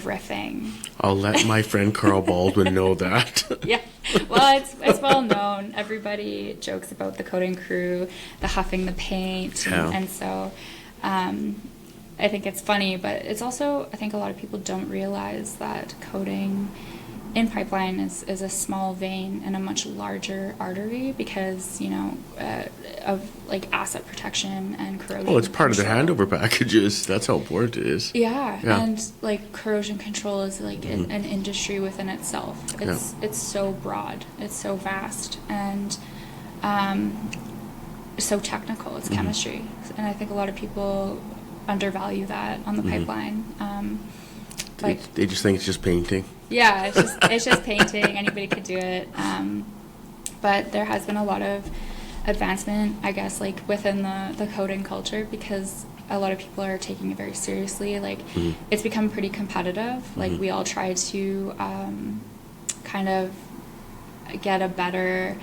riffing. I'll let my friend Carl Baldwin know that. Yeah, well, it's well known. Everybody jokes about the coding crew, the huffing the paint, and so I think it's funny, but it's also, I think a lot of people don't realize that coding in pipeline is a small vein in a much larger artery, because, you know, of like asset protection and corrosion. Oh, it's part control. of the handover packages. That's how important it is. Yeah, and like corrosion control is like an industry within itself. It's so broad, it's so vast, and so technical. It's chemistry, and I think a lot of people undervalue that on the pipeline. They just think it's just painting. Yeah, it's just painting. Anybody could do it. But there has been a lot of advancement, I guess, like within the coding culture, because a lot of people are taking it very seriously. Like it's become pretty competitive. Like we all try to kind of get a better,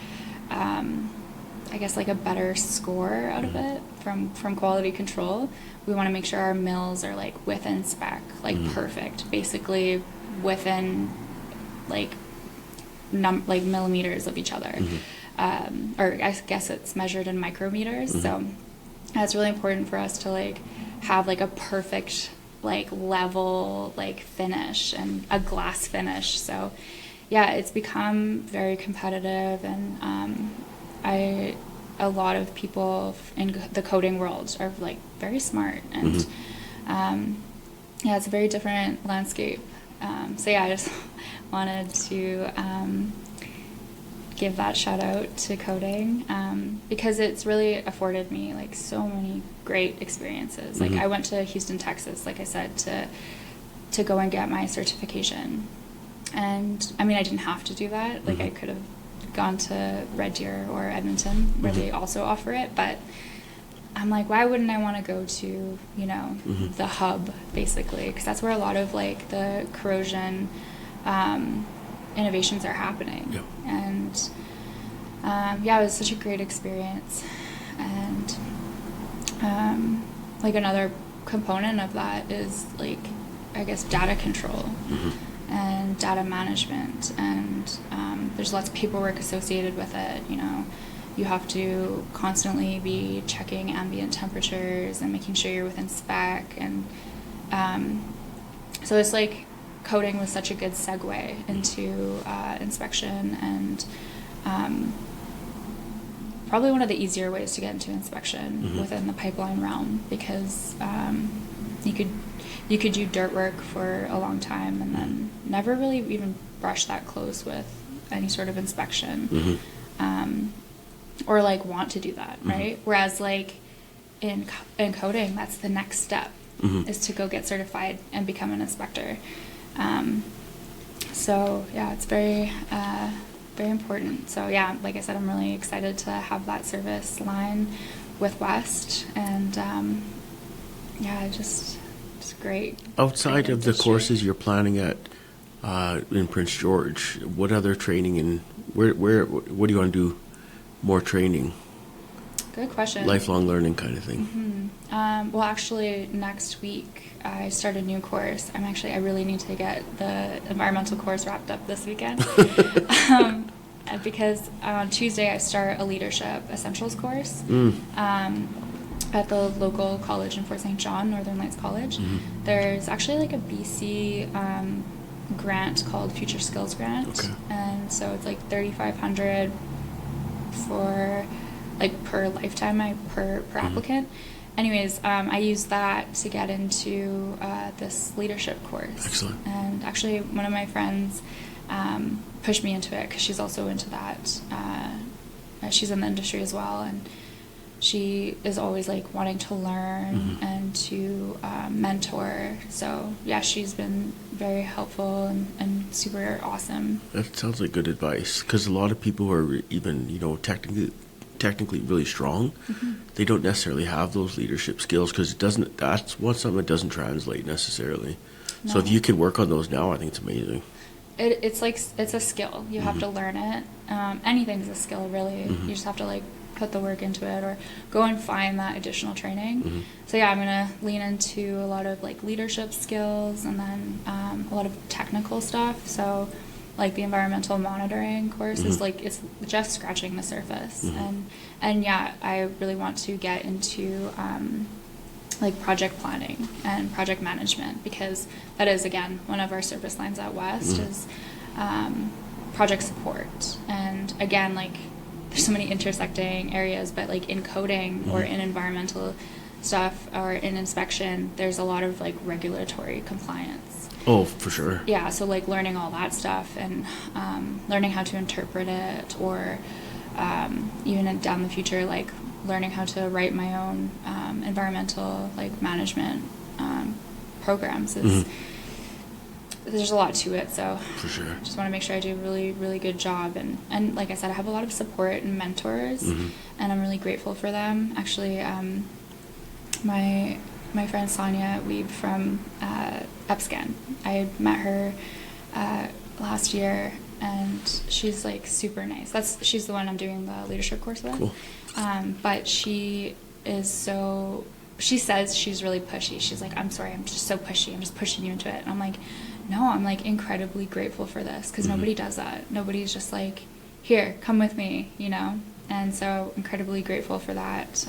I guess, like a better score out of it from quality control. We want to make sure our mills are like within spec, like perfect, basically within like millimeters of each other, or I guess it's measured in micrometers. So that's really important for us to like have like a perfect like level like finish and a glass finish. So yeah, it's become very competitive, and a lot of people in the coding world are like very smart, and yeah, it's a very different landscape. So yeah, I just wanted to give that shout out to coding, because it's really afforded me like so many great experiences. Like I went to Houston, Texas, like I said, to go and get my certification, and I mean, I didn't have to do that. Like I could have gone to Red Deer or Edmonton, where they also offer it, but I'm like, why wouldn't I want to go to, you know, the hub, basically, because that's where a lot of like the corrosion innovations are happening. And yeah, it was such a great experience. And like another component of that is like, I guess, data control and data management, and there's lots of paperwork associated with it. You know, you have to constantly be checking ambient temperatures and making sure you're within spec, and so it's like coding was such a good segue into inspection, and probably one of the easier ways to get into inspection within the pipeline realm, because you could do dirt work for a long time and then never really even brush that close with any sort of inspection, or like want to do that, right? Whereas like in coding, that's the next step, is to go get certified and become an inspector. So yeah, it's very very important. So yeah, like I said, I'm really excited to have that service line with West, and yeah, it's great. Outside of the courses you're planning at in Prince George, what other training and what do you want to do more training? Good question. Lifelong learning kind of thing. Well, actually, next week I start a new course. I really need to get the environmental course wrapped up this weekend. Because on Tuesday I start a leadership essentials course at the local college in Fort St. John, Northern Lights College. There's actually like a BC grant called Future Skills Grant, and so it's like $3,500 for like per lifetime, per applicant, anyways, I used that to get into this leadership course. Excellent. And actually, one of my friends pushed me into it because she's also into that. She's in the industry as well, and she is always like wanting to learn and to mentor. So yeah, she's been very helpful and super awesome. That sounds like good advice, because a lot of people who are even, technically really strong, they don't necessarily have those leadership skills, because that's something that doesn't translate necessarily. No. So if you can work on those now, I think it's amazing. It's a skill. You have to learn it. Anything's a skill, really. You just have to like put the work into it, or go and find that additional training. So yeah, I'm gonna lean into a lot of like leadership skills, and then a lot of technical stuff. So like the environmental monitoring course is like, it's just scratching the surface. And yeah, I really want to get into like project planning and project management, because that is, again, one of our service lines at West is project support. And again, like, there's so many intersecting areas, but like in coding or in environmental stuff or in inspection, there's a lot of like regulatory compliance. Oh, for sure. Yeah, so like learning all that stuff and learning how to interpret it, or even down the future, like learning how to write my own environmental like management programs is there's a lot to it. So For sure. I just want to make sure I do a really, really good job. And like I said, I have a lot of support and mentors, and I'm really grateful for them. Actually, my friend Sonia Weeb from EPSCAN, I met her last year, and she's like super nice. She's the one I'm doing the leadership course with. Cool. But she says she's really pushy. She's like, I'm sorry, I'm just so pushy. I'm just pushing you into it. And I'm like, no, I'm like incredibly grateful for this, because nobody does that. Nobody's just like, here, come with me, And so incredibly grateful for that.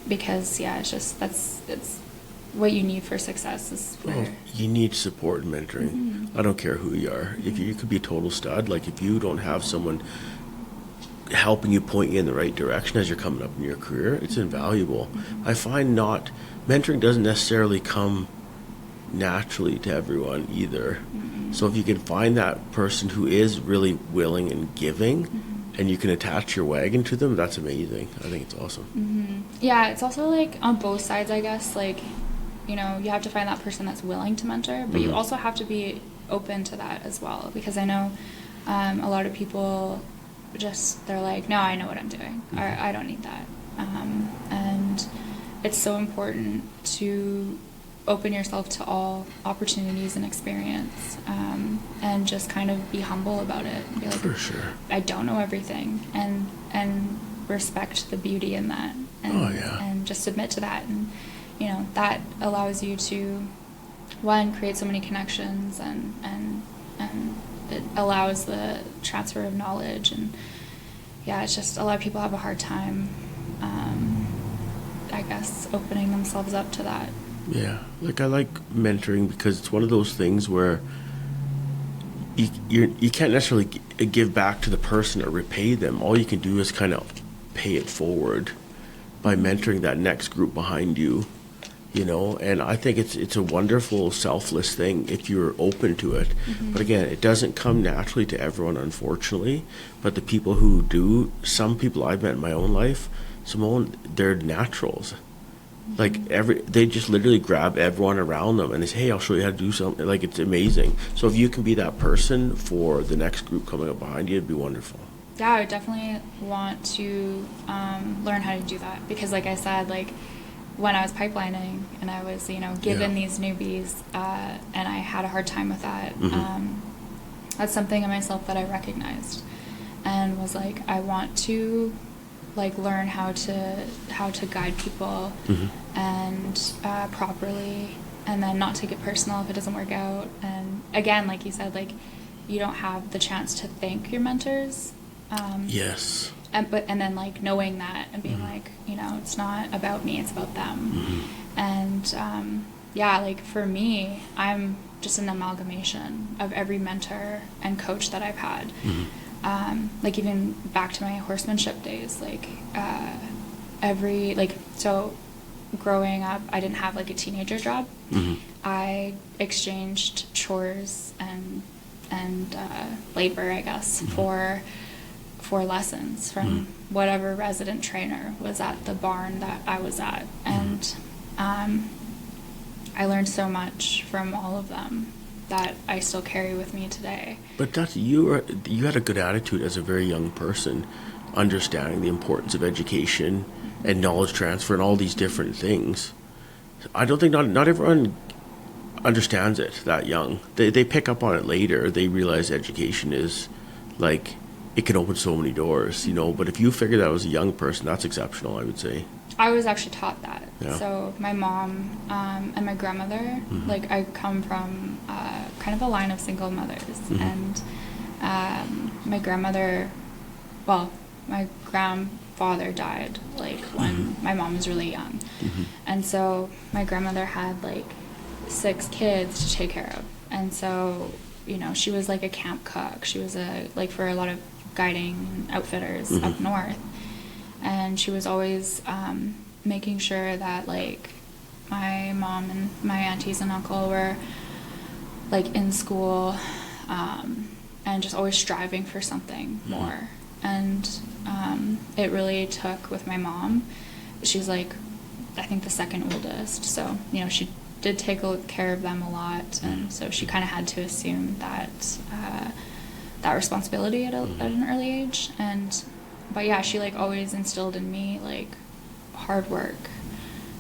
Because yeah, it's what you need for success is for... You need support and mentoring. I don't care who you are. If you could be a total stud, like if you don't have someone helping you, point you in the right direction as you're coming up in your career, it's invaluable. I find mentoring doesn't necessarily come naturally to everyone either. So if you can find that person who is really willing and giving, and you can attach your wagon to them, that's amazing. I think it's awesome. Yeah, it's also like on both sides, I guess, like, you have to find that person that's willing to mentor, but you also have to be open to that as well, because I know a lot of people they're like, no, I know what I'm doing, or I don't need that. And it's so important to open yourself to all opportunities and experience, and just kind of be humble about it. And be like, For sure. I don't know everything, and respect the beauty in that, and just submit to that. And that allows you to, one, create so many connections, and it allows the transfer of knowledge. And yeah, it's just a lot of people have a hard time, I guess, opening themselves up to that. Yeah, like I like mentoring because it's one of those things where you can't necessarily give back to the person or repay them. All you can do is kind of pay it forward by mentoring that next group behind you, and I think it's a wonderful selfless thing if you're open to it. But again, it doesn't come naturally to everyone, unfortunately. But the people who do, some people I've met in my own life, Simone, they're naturals. Like they just literally grab everyone around them and they say, hey, I'll show you how to do something. Like, it's amazing. So if you can be that person for the next group coming up behind you, it'd be wonderful. Yeah, I would definitely want to learn how to do that, because like I said, like when I was pipelining and I was, given these newbies, and I had a hard time with that, that's something in myself that I recognized and was like, I want to like learn how to guide people and properly, and then not take it personal if it doesn't work out. And again, like you said, like you don't have the chance to thank your mentors. Yes. And then like knowing that and being like, it's not about me, it's about them. And yeah, like for me, I'm just an amalgamation of every mentor and coach that I've had. Like even back to my horsemanship days, like so growing up, I didn't have like a teenager job. I exchanged chores and labor, I guess, for lessons from whatever resident trainer was at the barn that I was at. And I learned so much from all of them that I still carry with me today. But you had a good attitude as a very young person, understanding the importance of education and knowledge transfer and all these different things. I don't think not everyone understands it that young. They pick up on it later. They realize education is like, it can open so many doors, you know. But if you figure that as a young person, that's exceptional, I would say. I was actually taught that. Yeah. So my mom and my grandmother, like I come from kind of a line of single mothers. And my grandmother, well, my grandfather died like when my mom was really young. And so my grandmother had like 6 kids to take care of. And so, you know, she was like a camp cook. She was for a lot of guiding outfitters up north. And she was always making sure that like my mom and my aunties and uncle were like in school, and just always striving for something more. And it really took with my mom. She's like, I think the second oldest, so you know she did take care of them a lot, and so she kind of had to assume that responsibility at an early age. But yeah, she like always instilled in me like hard work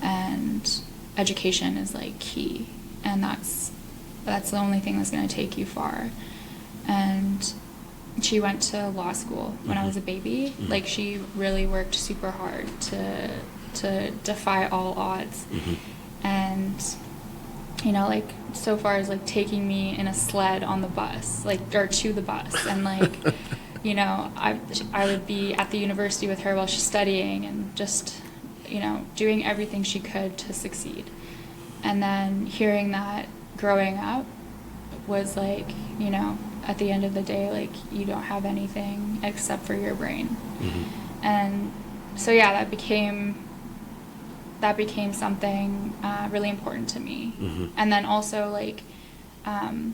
and education is like key, and that's the only thing that's going to take you far. And she went to law school when I was a baby. Like she really worked super hard to defy all odds. And you know, like so far as like taking me in a sled on the bus, like or to the bus, and like you know, I would be at the university with her while she's studying and just, you know, doing everything she could to succeed. And then hearing that growing up was like, you know, at the end of the day, like you don't have anything except for your brain. And so yeah, that became something really important to me. And then also like kind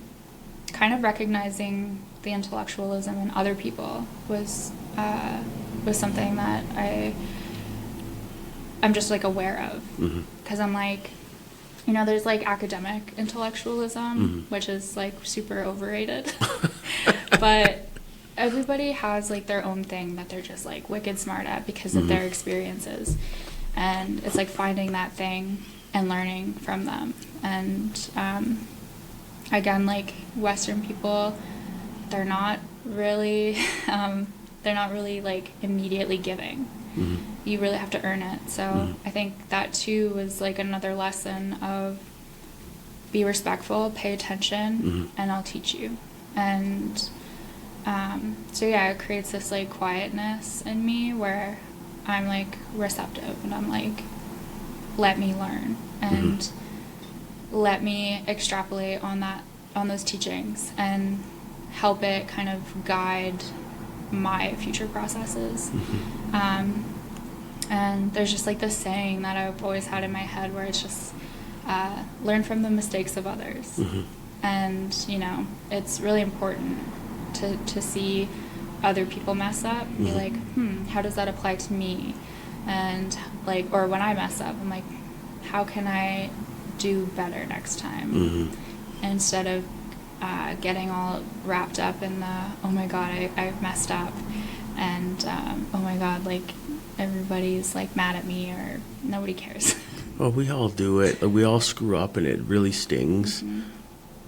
of recognizing the intellectualism in other people was something that I'm just like aware of, because I'm like, you know, there's like academic intellectualism, which is like super overrated. But everybody has like their own thing that they're just like wicked smart at because of their experiences. And it's like finding that thing and learning from them. And again, like Western people, they're not really like immediately giving. You really have to earn it. So I think that too was like another lesson of be respectful, pay attention, and I'll teach you. And so yeah, it creates this like quietness in me where I'm like receptive, and I'm like, let me learn and let me extrapolate on those teachings and help it kind of guide my future processes. And there's just like this saying that I've always had in my head where it's just learn from the mistakes of others. And you know, it's really important to see other people mess up and be like, how does that apply to me? And like, or when I mess up, I'm like, how can I do better next time? Instead of getting all wrapped up in the, oh my god, I've messed up, and oh my god, like everybody's like mad at me, or nobody cares. Well, we all do it. We all screw up, and it really stings.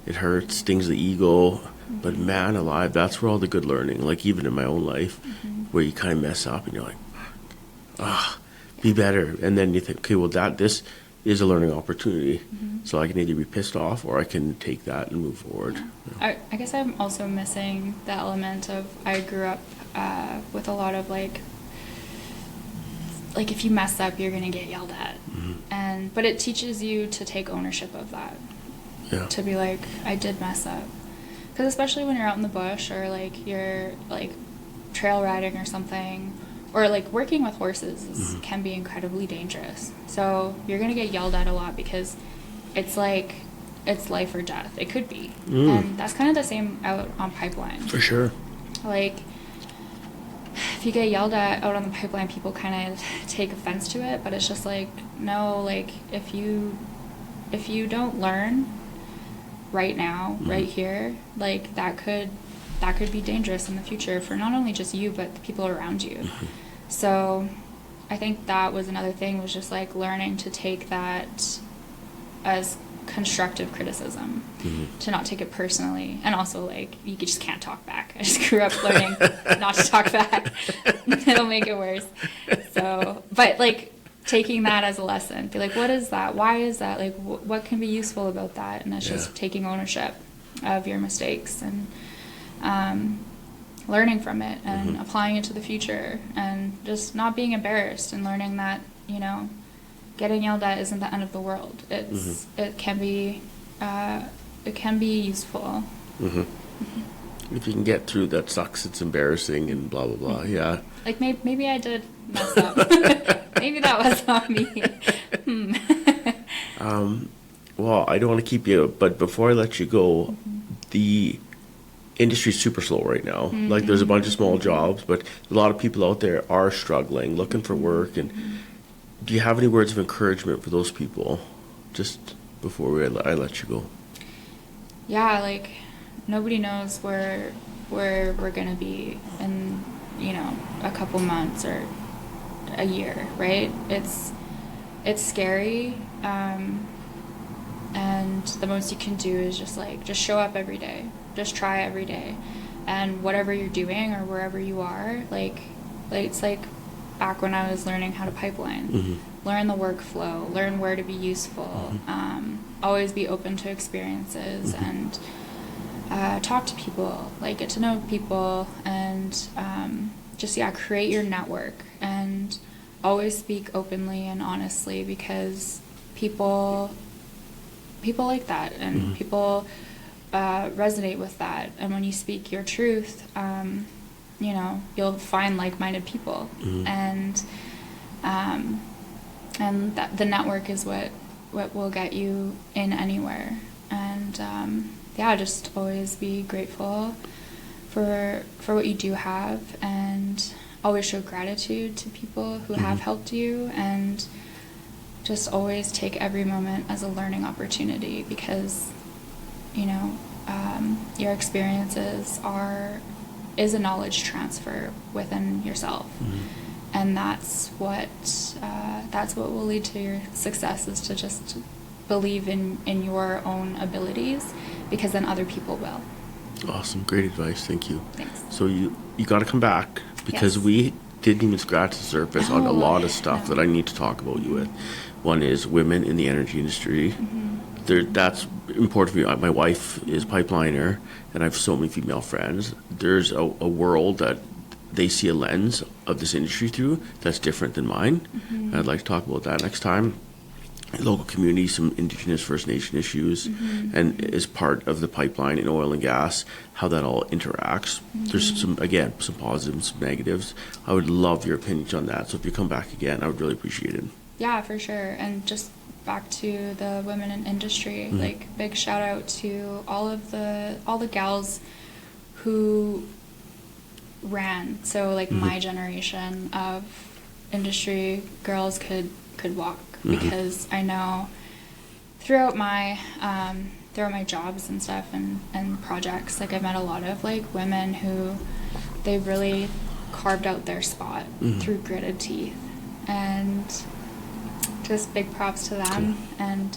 It hurts, stings the ego. But man alive, that's where all the good learning, like even in my own life, where you kind of mess up and you're like, be better. And then you think, okay, well, this is a learning opportunity. So I can either be pissed off or I can take that and move forward. I guess I'm also missing the element of, I grew up with a lot of like if you mess up, you're going to get yelled at. But it teaches you to take ownership of that. Yeah. To be like, I did mess up. Because especially when you're out in the bush, or like you're like trail riding or something, or like working with horses can be incredibly dangerous. So you're going to get yelled at a lot because it's like, it's life or death. It could be. And that's kind of the same out on pipeline. For sure. Like, if you get yelled at out on the pipeline, people kind of take offense to it, but it's just like, no, like, if you don't learn right now, right here, like, that could be dangerous in the future for not only just you, but the people around you. So I think that was another thing, was just like learning to take that as constructive criticism, to not take it personally. And also, like, you just can't talk back. I just grew up learning not to talk back. It'll make it worse. So, but like, taking that as a lesson, be like, what is that? Why is that? Like, what can be useful about that? And that's just taking ownership of your mistakes and learning from it and applying it to the future, and just not being embarrassed, and learning that, you know, getting yelled at isn't the end of the world. It's it can be useful. If you can get through that, sucks, it's embarrassing and blah blah blah. Yeah. Like, maybe I did mess up. Maybe that was on me. Well, I don't want to keep you, but before I let you go, the industry's super slow right now. Like, there's a bunch of small jobs, but a lot of people out there are struggling, looking for work. And do you have any words of encouragement for those people, just before I let you go? Yeah, like, nobody knows where we're gonna be in, you know, a couple months or a year, right? It's scary, and the most you can do is just show up every day, just try every day, and whatever you're doing or wherever you are, like it's like back when I was learning how to pipeline, learn the workflow, learn where to be useful, always be open to experiences, and talk to people, like, get to know people, and just create your network, and always speak openly and honestly, because people like that, and people resonate with that. And when you speak your truth, you know, you'll find like-minded people, and that the network is what will get you in anywhere. And just always be grateful for what you do have, and always show gratitude to people who have helped you, and just always take every moment as a learning opportunity, because, you know, your experiences is a knowledge transfer within yourself, and that's what will lead to your success, is to just believe in your own abilities, because then other people will. Awesome, great advice, thank you. Thanks. So you got to come back, because we didn't even scratch the surface on a lot of stuff that I need to talk about you with. One is women in the energy industry. That's important for me. My wife is pipeliner, and I have so many female friends. There's a world that they see a lens of this industry through that's different than mine. And I'd like to talk about that next time. Local community, some Indigenous First Nation issues, and as part of the pipeline in oil and gas, how that all interacts. There's some positives and some negatives. I would love your opinions on that. So if you come back again, I would really appreciate it. Yeah, for sure. And just back to the women in industry, like, big shout out to all the gals who ran. So, like, my generation of industry girls could walk, because I know throughout my jobs and stuff and projects, like, I've met a lot of, like, women who they really carved out their spot through gritted teeth, and just big props to them. And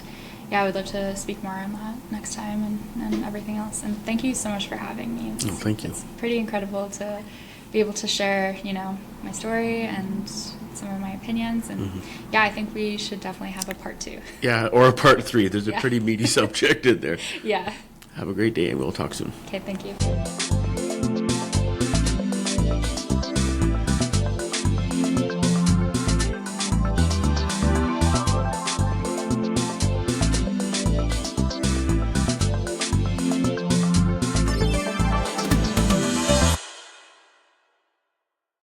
I would love to speak more on that next time, and everything else. And thank you so much for having me. Thank you. It's pretty incredible to be able to share, you know, my story and some of my opinions. And I think we should definitely have a part 2. Yeah, or a part 3. There's a pretty meaty subject in there. Yeah. Have a great day, and we'll talk soon. Okay, thank you.